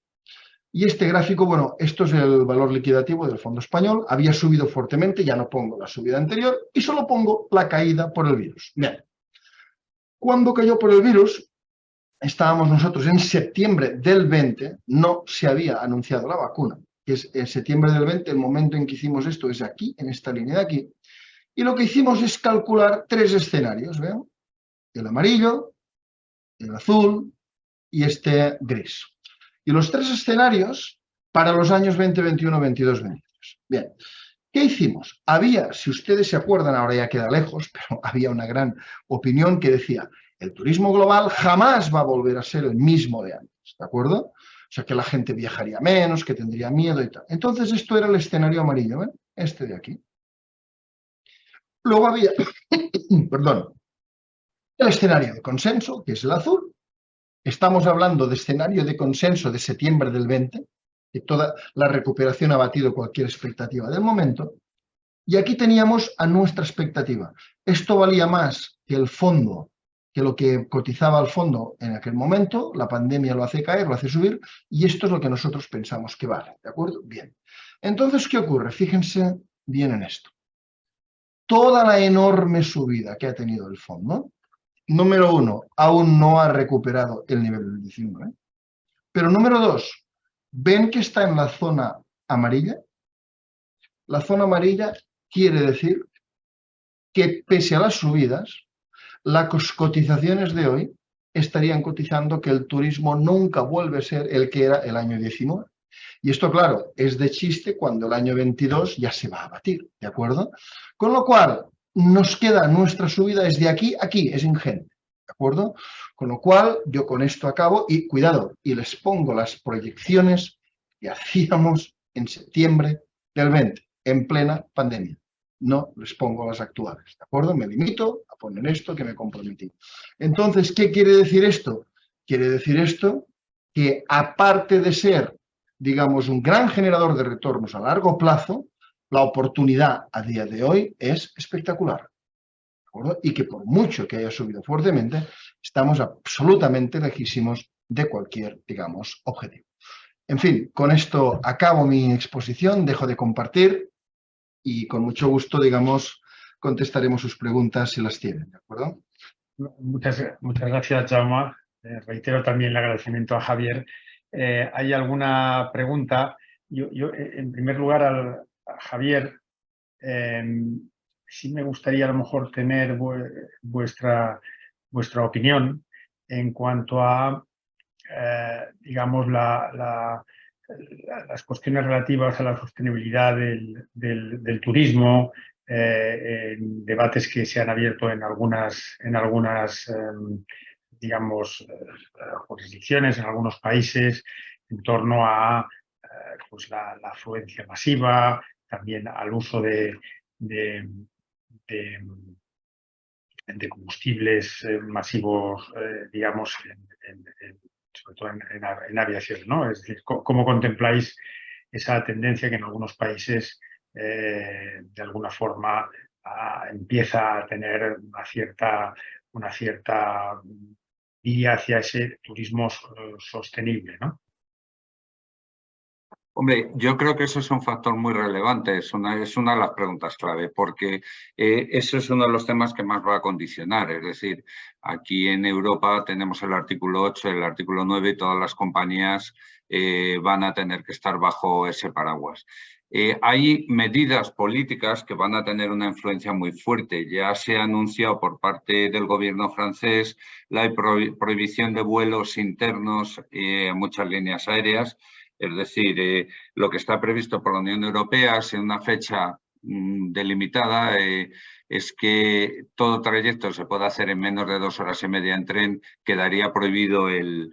C: Y este gráfico, bueno, esto es el valor liquidativo del fondo español. Había subido fuertemente, ya no pongo la subida anterior y solo pongo la caída por el virus. Bien, cuando cayó por el virus, estábamos nosotros en septiembre del 20, no se había anunciado la vacuna, que es en septiembre del 20, el momento en que hicimos esto es aquí, en esta línea de aquí, y lo que hicimos es calcular 3 escenarios, ¿ven? El amarillo, el azul y este gris. Y los 3 escenarios para los años 2021, 22, 23. Bien, ¿qué hicimos? Había, si ustedes se acuerdan, ahora ya queda lejos, pero había una gran opinión que decía: el turismo global jamás va a volver a ser el mismo de antes, ¿de acuerdo? O sea, que la gente viajaría menos, que tendría miedo y tal. Entonces, esto era el escenario amarillo, ¿ven? Este de aquí. Luego había, perdón, el escenario de consenso, que es el azul. Estamos hablando de escenario de consenso de septiembre del 20, que toda la recuperación ha batido cualquier expectativa del momento. Y aquí teníamos a nuestra expectativa. Esto valía más que el fondo, que lo que cotizaba el fondo en aquel momento. La pandemia lo hace caer, lo hace subir, y esto es lo que nosotros pensamos que vale, ¿de acuerdo? Bien. Entonces, ¿qué ocurre? Fíjense bien en esto. Toda la enorme subida que ha tenido el fondo, número 1, aún no ha recuperado el nivel del 19. Pero número 2, ¿ven que está en la zona amarilla? La zona amarilla quiere decir que pese a las subidas, las cotizaciones de hoy estarían cotizando que el turismo nunca vuelve a ser el que era el año 19. Y esto, claro, es de chiste cuando el año 22 ya se va a batir, ¿de acuerdo? Con lo cual, nos queda nuestra subida es de aquí a aquí, es ingente, ¿de acuerdo? Con lo cual, yo con esto acabo y, cuidado, y les pongo las proyecciones que hacíamos en septiembre del 20, en plena pandemia. No les pongo las actuales, ¿de acuerdo? Me limito a poner esto que me comprometí. Entonces, ¿qué quiere decir esto? Quiere decir esto que, aparte de ser, digamos, un gran generador de retornos a largo plazo, la oportunidad a día de hoy es espectacular, ¿de acuerdo? Y que por mucho que haya subido fuertemente, estamos absolutamente lejísimos de cualquier, digamos, objetivo. En fin, con esto acabo mi exposición, dejo de compartir y con mucho gusto, digamos, contestaremos sus preguntas si las tienen, ¿de acuerdo?
A: Muchas gracias, Jaume. Reitero también el agradecimiento a Javier. ¿Hay alguna pregunta? Yo en primer lugar, a Javier, sí me gustaría a lo mejor tener vuestra opinión en cuanto a, digamos, las cuestiones relativas a la sostenibilidad del turismo, en debates que se han abierto en algunas digamos, jurisdicciones, en algunos países, en torno a pues la afluencia masiva, también al uso de combustibles masivos, digamos, sobre todo en aviación, ¿no? Es decir, ¿cómo contempláis esa tendencia que en algunos países, de alguna forma, empieza a tener una cierta vía hacia ese turismo sostenible, ¿no?
B: Hombre, yo creo que eso es un factor muy relevante, es una de las preguntas clave, porque eso es uno de los temas que más va a condicionar. Es decir, aquí en Europa tenemos el artículo 8, el artículo 9 y todas las compañías van a tener que estar bajo ese paraguas. Hay medidas políticas que van a tener una influencia muy fuerte. Ya se ha anunciado por parte del gobierno francés la prohibición de vuelos internos en muchas líneas aéreas. Es decir, lo que está previsto por la Unión Europea, en una fecha delimitada, es que todo trayecto se pueda hacer en menos de 2 horas y media en tren, quedaría prohibido el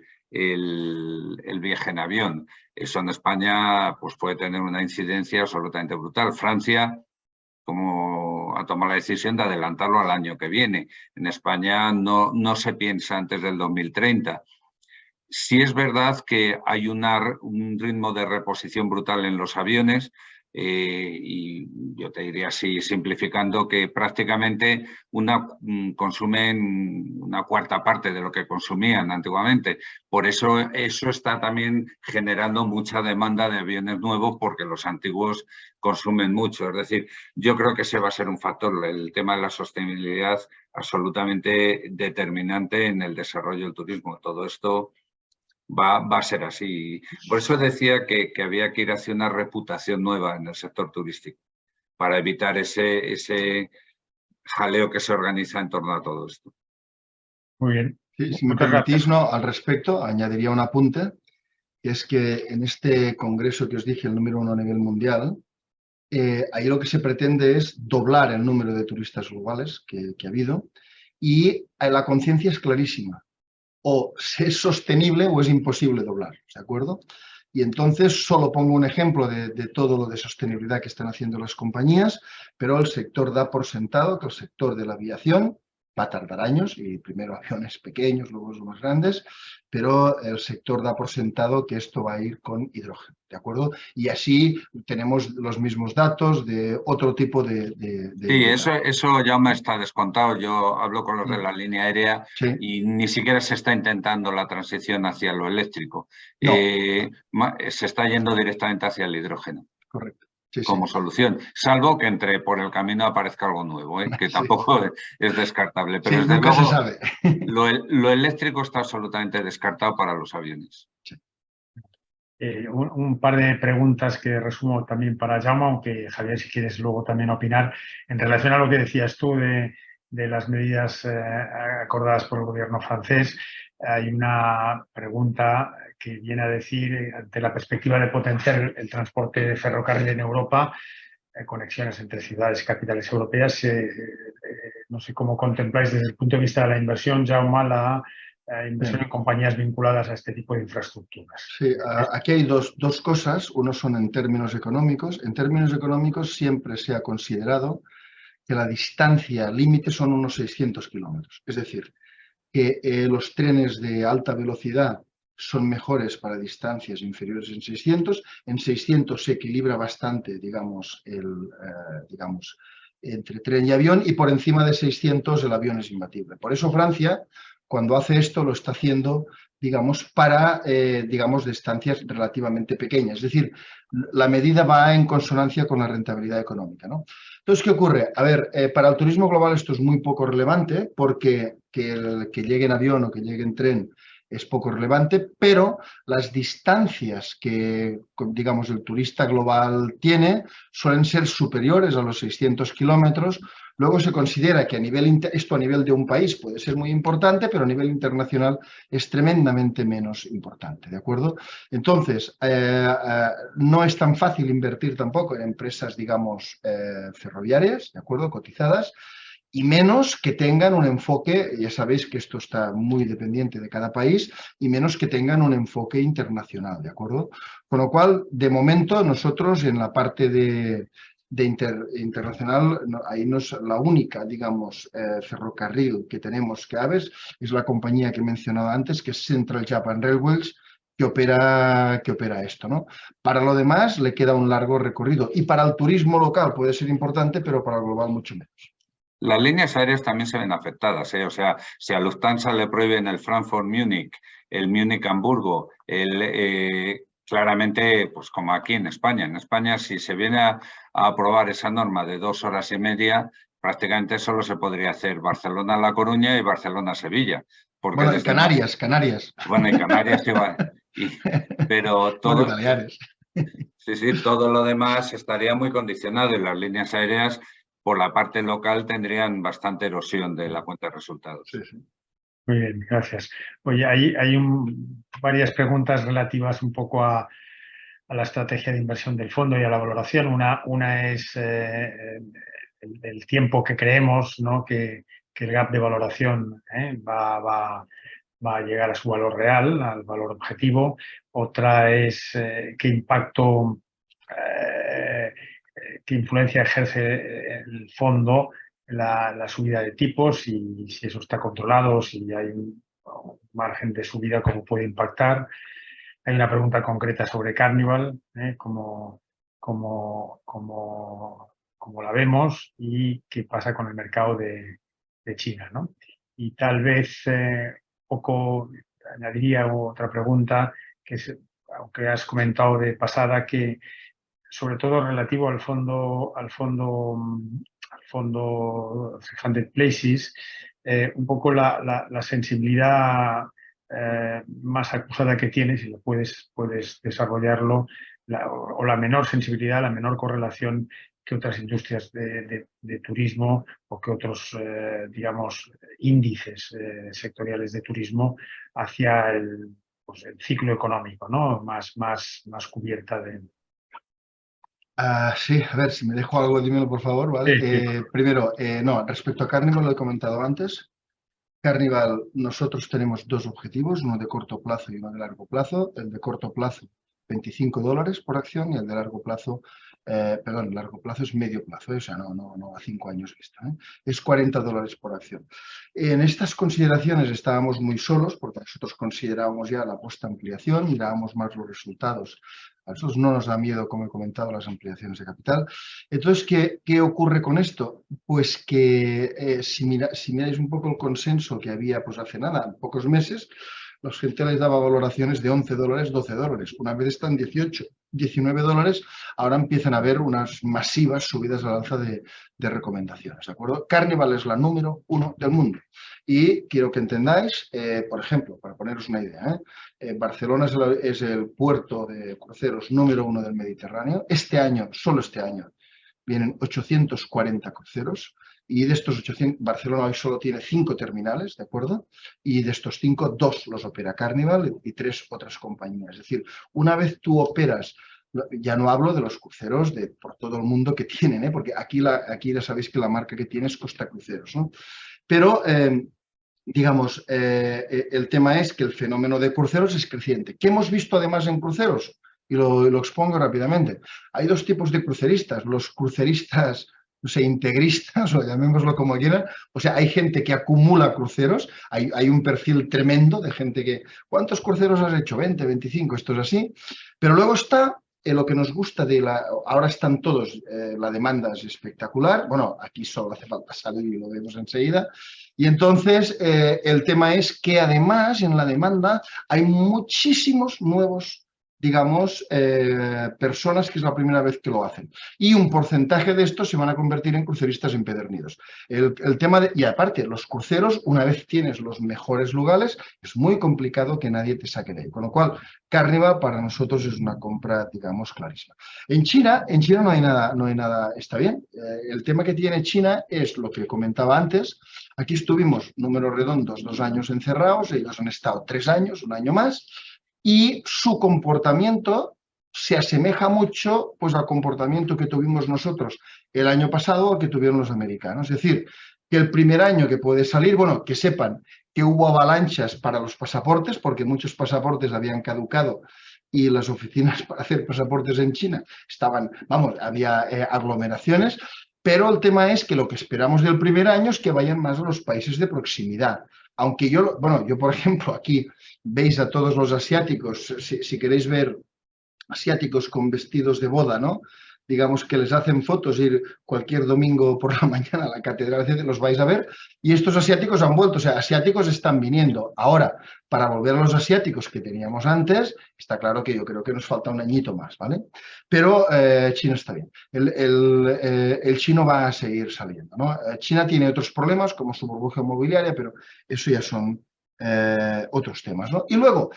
B: viaje en avión. Eso en España pues, puede tener una incidencia absolutamente brutal. Francia, como ha tomado la decisión de adelantarlo al año que viene. En España no se piensa antes del 2030. Sí es verdad que hay un ritmo de reposición brutal en los aviones y yo te diría así, simplificando, que prácticamente consumen una cuarta parte de lo que consumían antiguamente. Por eso está también generando mucha demanda de aviones nuevos porque los antiguos consumen mucho. Es decir, yo creo que ese va a ser un factor, el tema de la sostenibilidad, absolutamente determinante en el desarrollo del turismo. Todo esto va a ser así. Por eso decía que había que ir hacia una reputación nueva en el sector turístico, para evitar ese jaleo que se organiza en torno a todo esto.
A: Muy bien.
C: Sí, si me
A: Muchas
C: permitís,
A: gracias.
C: ¿no? Al respecto, añadiría un apunte, que es que en este congreso que os dije, el número 1 a nivel mundial, ahí lo que se pretende es doblar el número de turistas globales que ha habido y la conciencia es clarísima. O es sostenible o es imposible doblar, ¿de acuerdo? Y entonces solo pongo un ejemplo de todo lo de sostenibilidad que están haciendo las compañías, pero el sector da por sentado que el sector de la aviación va a tardar años, y primero aviones pequeños, luego los más grandes, pero el sector da por sentado que esto va a ir con hidrógeno, ¿de acuerdo? Y así tenemos los mismos datos de otro tipo de
B: Sí, eso ya me está descontado. Yo hablo con los de la línea aérea
C: Sí,
B: y ni siquiera se está intentando la transición hacia lo eléctrico.
C: no,
B: Se está yendo directamente hacia el hidrógeno
C: correcto. Sí, sí.
B: como solución, salvo que por el camino aparezca algo nuevo, que
C: Sí,
B: tampoco es descartable. Pero
C: sí,
B: desde
C: nunca se
B: luego
C: sabe.
B: lo eléctrico está absolutamente descartado para los aviones.
C: Sí.
A: Un par de preguntas que resumo también para Jaume, aunque Javier, si quieres luego también opinar, en relación a lo que decías tú de las medidas acordadas por el gobierno francés. Hay una pregunta que viene a decir, ante la perspectiva de potenciar el transporte de ferrocarril en Europa, conexiones entre ciudades y capitales europeas, no sé cómo contempláis desde el punto de vista de la inversión, Jaume, la inversión
C: Bien.
A: en compañías vinculadas a este tipo de infraestructuras.
C: Sí, aquí hay dos cosas. Uno son en términos económicos. En términos económicos siempre se ha considerado que la distancia límite son unos 600 kilómetros. Es decir, que los trenes de alta velocidad son mejores para distancias inferiores en 600. En 600 se equilibra bastante, digamos, entre tren y avión, y por encima de 600 el avión es imbatible. Por eso Francia, cuando hace esto, lo está haciendo, digamos, para, distancias relativamente pequeñas. Es decir, la medida va en consonancia con la rentabilidad económica, ¿no? Entonces, ¿qué ocurre? A ver, para el turismo global esto es muy poco relevante, porque que llegue en avión o que llegue en tren es poco relevante, pero las distancias que, digamos, el turista global tiene suelen ser superiores a los 600 kilómetros. Luego se considera que esto a nivel de un país puede ser muy importante, pero a nivel internacional es tremendamente menos importante, ¿de acuerdo? Entonces, no es tan fácil invertir tampoco en empresas, digamos, ferroviarias, ¿de acuerdo? Cotizadas, y menos que tengan un enfoque, ya sabéis que esto está muy dependiente de cada país, y menos que tengan un enfoque internacional, ¿de acuerdo? Con lo cual, de momento, nosotros en la parte internacional, ahí no es la única, digamos, ferrocarril que tenemos que Aves, es la compañía que he mencionado antes, que es Central Japan Railways, que opera esto, ¿no? Para lo demás le queda un largo recorrido, y para el turismo local puede ser importante, pero para el global mucho menos.
B: Las líneas aéreas también se ven afectadas, O sea, si a Lufthansa le prohíben el Frankfurt-Múnich, el Múnich-Hamburgo, claramente, pues como aquí en España, si se viene a aprobar esa norma de 2 horas y media, prácticamente solo se podría hacer Barcelona-La Coruña y Barcelona-Sevilla.
C: Bueno, y Canarias.
B: Bueno, y Canarias igual. Pero
C: Bueno, y
B: todo,
C: Baleares.
B: sí, todo lo demás estaría muy condicionado y las líneas aéreas por la parte local tendrían bastante erosión de la cuenta de resultados.
C: Sí.
A: Muy bien, gracias. Oye, hay varias preguntas relativas un poco a la estrategia de inversión del fondo y a la valoración. Una es el tiempo que creemos, ¿no?, que el gap de valoración va a llegar a su valor real, al valor objetivo. Otra es qué impacto, qué influencia ejerce el fondo la subida de tipos, y si eso está controlado, si hay margen de subida, cómo puede impactar. Hay una pregunta concreta sobre Carnival, cómo la vemos y qué pasa con el mercado de China, ¿no? Y tal vez poco añadiría otra pregunta, que es, aunque has comentado de pasada, que sobre todo relativo al fondo 300 Places, un poco la sensibilidad más acusada que tienes, si lo puedes desarrollarlo, o la menor sensibilidad, la menor correlación que otras industrias de turismo o que otros, digamos, índices sectoriales de turismo hacia el ciclo económico, ¿no? Más cubierta de...
C: Sí, a ver, si me dejo algo, dímelo por favor, ¿vale?
A: Sí, sí.
C: Primero, no, respecto a Carnival, lo he comentado antes. Carnival, nosotros tenemos dos objetivos, uno de corto plazo y uno de largo plazo. El de corto plazo, $25 por acción, y el de largo plazo, perdón, largo plazo es medio plazo, o sea, no a 5 años vista, es $40 por acción. En estas consideraciones estábamos muy solos porque nosotros considerábamos ya la post-ampliación, mirábamos más los resultados. A nosotros no nos da miedo, como he comentado, las ampliaciones de capital. Entonces, ¿qué ocurre con esto? Pues que si miráis un poco el consenso que había pues hace nada, pocos meses, la gente les daba valoraciones de $11, $12. Una vez están 18, $19, ahora empiezan a haber unas masivas subidas al alza de recomendaciones, ¿de acuerdo? Carnival es la número 1 del mundo. Y quiero que entendáis, por ejemplo, para poneros una idea, Barcelona es el puerto de cruceros número 1 del Mediterráneo. Este año, solo este año, vienen 840 cruceros. Y de estos 800, Barcelona hoy solo tiene 5 terminales, ¿de acuerdo? Y de estos 5, 2 los opera Carnival y 3 otras compañías. Es decir, una vez tú operas, ya no hablo de los cruceros por todo el mundo que tienen, porque aquí ya sabéis que la marca que tiene es Costa Cruceros, ¿no? Pero, digamos, el tema es que el fenómeno de cruceros es creciente. ¿Qué hemos visto además en cruceros? Y lo expongo rápidamente. Hay dos tipos de cruceristas. Los cruceristas, no sé, integristas, o llamémoslo como quieran. O sea, hay gente que acumula cruceros. Hay un perfil tremendo de gente que... ¿Cuántos cruceros has hecho? 20, 25, esto es así. Pero luego está lo que nos gusta ahora están todos, la demanda es espectacular. Bueno, aquí solo hace falta salir y lo vemos enseguida. Y entonces el tema es que además en la demanda hay muchísimos nuevos, digamos, personas que es la primera vez que lo hacen. Y un porcentaje de estos se van a convertir en cruceristas empedernidos. El tema y aparte, los cruceros, una vez tienes los mejores lugares, es muy complicado que nadie te saque de ahí. Con lo cual, Carnival para nosotros es una compra, digamos, clarísima. En China no hay nada, está bien. El tema que tiene China es lo que comentaba antes. Aquí estuvimos, números redondos, 2 años encerrados, ellos han estado 3 años, un año más, y su comportamiento se asemeja mucho pues, al comportamiento que tuvimos nosotros el año pasado o que tuvieron los americanos. Es decir, que el primer año que puede salir, bueno, que sepan que hubo avalanchas para los pasaportes, porque muchos pasaportes habían caducado y las oficinas para hacer pasaportes en China estaban, vamos, había aglomeraciones, pero el tema es que lo que esperamos del primer año es que vayan más a los países de proximidad. Aunque yo, por ejemplo, aquí veis a todos los asiáticos, si queréis ver asiáticos con vestidos de boda, ¿no? Digamos que les hacen fotos, ir cualquier domingo por la mañana a la catedral, los vais a ver, y estos asiáticos han vuelto, o sea, asiáticos están viniendo. Ahora, para volver a los asiáticos que teníamos antes, está claro que yo creo que nos falta un añito más, ¿vale? Pero China está bien. El chino va a seguir saliendo, ¿no? China tiene otros problemas como su burbuja inmobiliaria, pero eso ya son otros temas, ¿no? Y luego,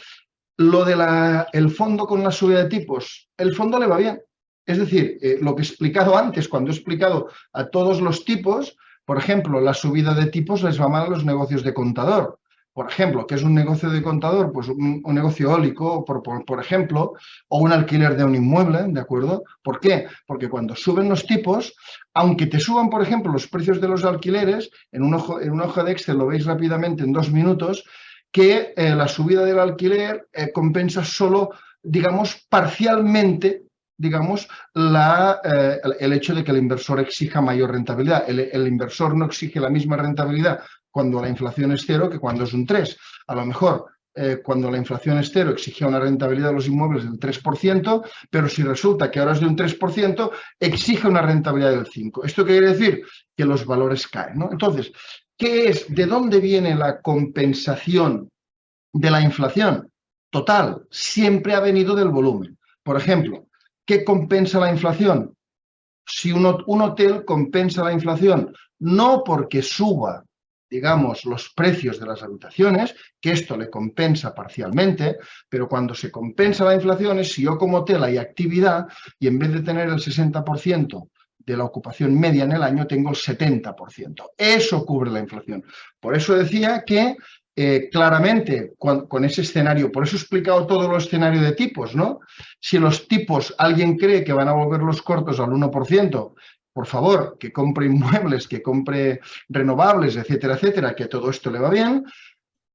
C: lo del fondo con la subida de tipos, el fondo le va bien. Es decir, lo que he explicado antes, cuando he explicado a todos los tipos, por ejemplo, la subida de tipos les va mal a los negocios de contador. Por ejemplo, ¿qué es un negocio de contador? Pues un negocio eólico, por ejemplo, o un alquiler de un inmueble, ¿de acuerdo? ¿Por qué? Porque cuando suben los tipos, aunque te suban, por ejemplo, los precios de los alquileres, en una hoja de Excel lo veis rápidamente en 2 minutos, que la subida del alquiler compensa solo, digamos, parcialmente, digamos, el hecho de que el inversor exija mayor rentabilidad. El inversor no exige la misma rentabilidad cuando la inflación es 0 que cuando es un 3. A lo mejor cuando la inflación es 0 exigía una rentabilidad de los inmuebles del 3%, pero si resulta que ahora es de un 3%, exige una rentabilidad del 5%. ¿Esto qué quiere decir? Que los valores caen, ¿no? Entonces, ¿de dónde viene la compensación de la inflación? Total, siempre ha venido del volumen. Por ejemplo, ¿qué compensa la inflación? Si un hotel compensa la inflación, no porque suba, digamos, los precios de las habitaciones, que esto le compensa parcialmente, pero cuando se compensa la inflación es si yo como hotel hay actividad y en vez de tener el 60% de la ocupación media en el año, tengo el 70%. Eso cubre la inflación. Por eso decía que claramente con ese escenario, por eso he explicado todo el escenario de tipos, ¿no? Si los tipos, alguien cree que van a volver los cortos al 1%, por favor, que compre inmuebles, que compre renovables, etcétera, etcétera, que todo esto le va bien,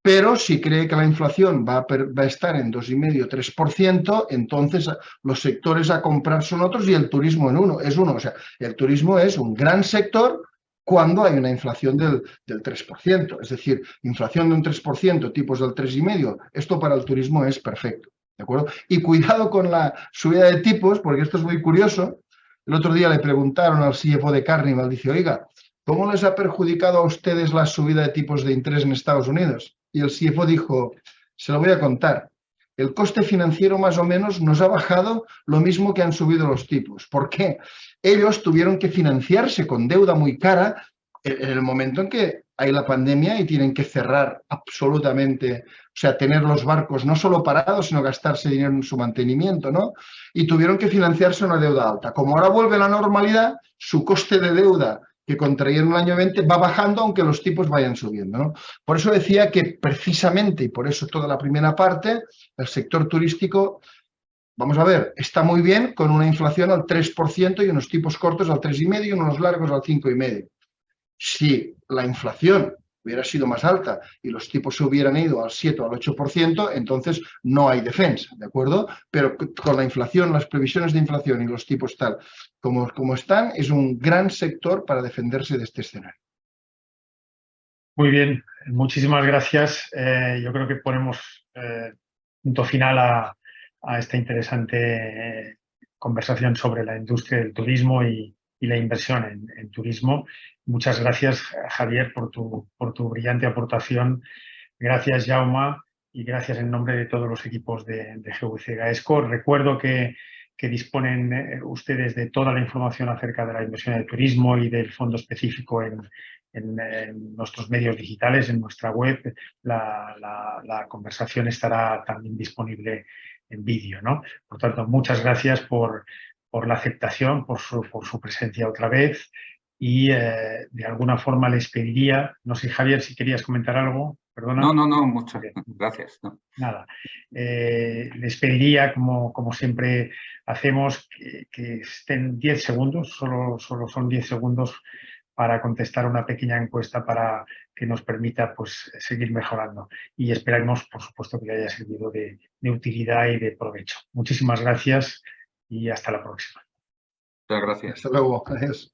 C: pero si cree que la inflación va a estar en 2,5-3%, entonces los sectores a comprar son otros y el turismo es uno. O sea, el turismo es un gran sector cuando hay una inflación del 3%. Es decir, inflación de un 3%, tipos del 3,5%, esto para el turismo es perfecto. ¿De acuerdo? Y cuidado con la subida de tipos, porque esto es muy curioso. El otro día le preguntaron al CFO de Carnival, dice, oiga, ¿cómo les ha perjudicado a ustedes la subida de tipos de interés en Estados Unidos? Y el CFO dijo, se lo voy a contar, el coste financiero más o menos nos ha bajado lo mismo que han subido los tipos. ¿Por qué? Ellos tuvieron que financiarse con deuda muy cara en el momento en que hay la pandemia y tienen que cerrar absolutamente, o sea, tener los barcos no solo parados, sino gastarse dinero en su mantenimiento, ¿no? Y tuvieron que financiarse una deuda alta. Como ahora vuelve la normalidad, su coste de deuda que contrayeron en el año 20 va bajando aunque los tipos vayan subiendo, ¿no? Por eso decía que precisamente, y por eso toda la primera parte, el sector turístico, vamos a ver, está muy bien con una inflación al 3% y unos tipos cortos al 3,5% y unos largos al 5,5%. Si la inflación hubiera sido más alta y los tipos se hubieran ido al 7 o al 8%, entonces no hay defensa, ¿de acuerdo? Pero con la inflación, las previsiones de inflación y los tipos tal como están, es un gran sector para defenderse de este escenario.
A: Muy bien, muchísimas gracias. Yo creo que ponemos punto final a esta interesante conversación sobre la industria del turismo y la inversión en turismo. Muchas gracias, Javier, por tu brillante aportación. Gracias, Jaume, y gracias en nombre de todos los equipos de GVC Gaesco. Recuerdo que disponen ustedes de toda la información acerca de la inversión en el turismo y del fondo específico en nuestros medios digitales, en nuestra web. La conversación estará también disponible en vídeo, ¿no? Por tanto, muchas gracias por la aceptación, por su presencia otra vez y de alguna forma les pediría, no sé, Javier, si querías comentar algo. Perdona.
B: No, muchas gracias. No.
A: Nada. Les pediría, como siempre hacemos, que estén 10 segundos, solo son 10 segundos para contestar una pequeña encuesta para que nos permita pues, seguir mejorando. Y esperamos, por supuesto, que le haya servido de utilidad y de provecho. Muchísimas gracias y hasta la próxima.
B: Muchas gracias.
C: Hasta luego. Adiós.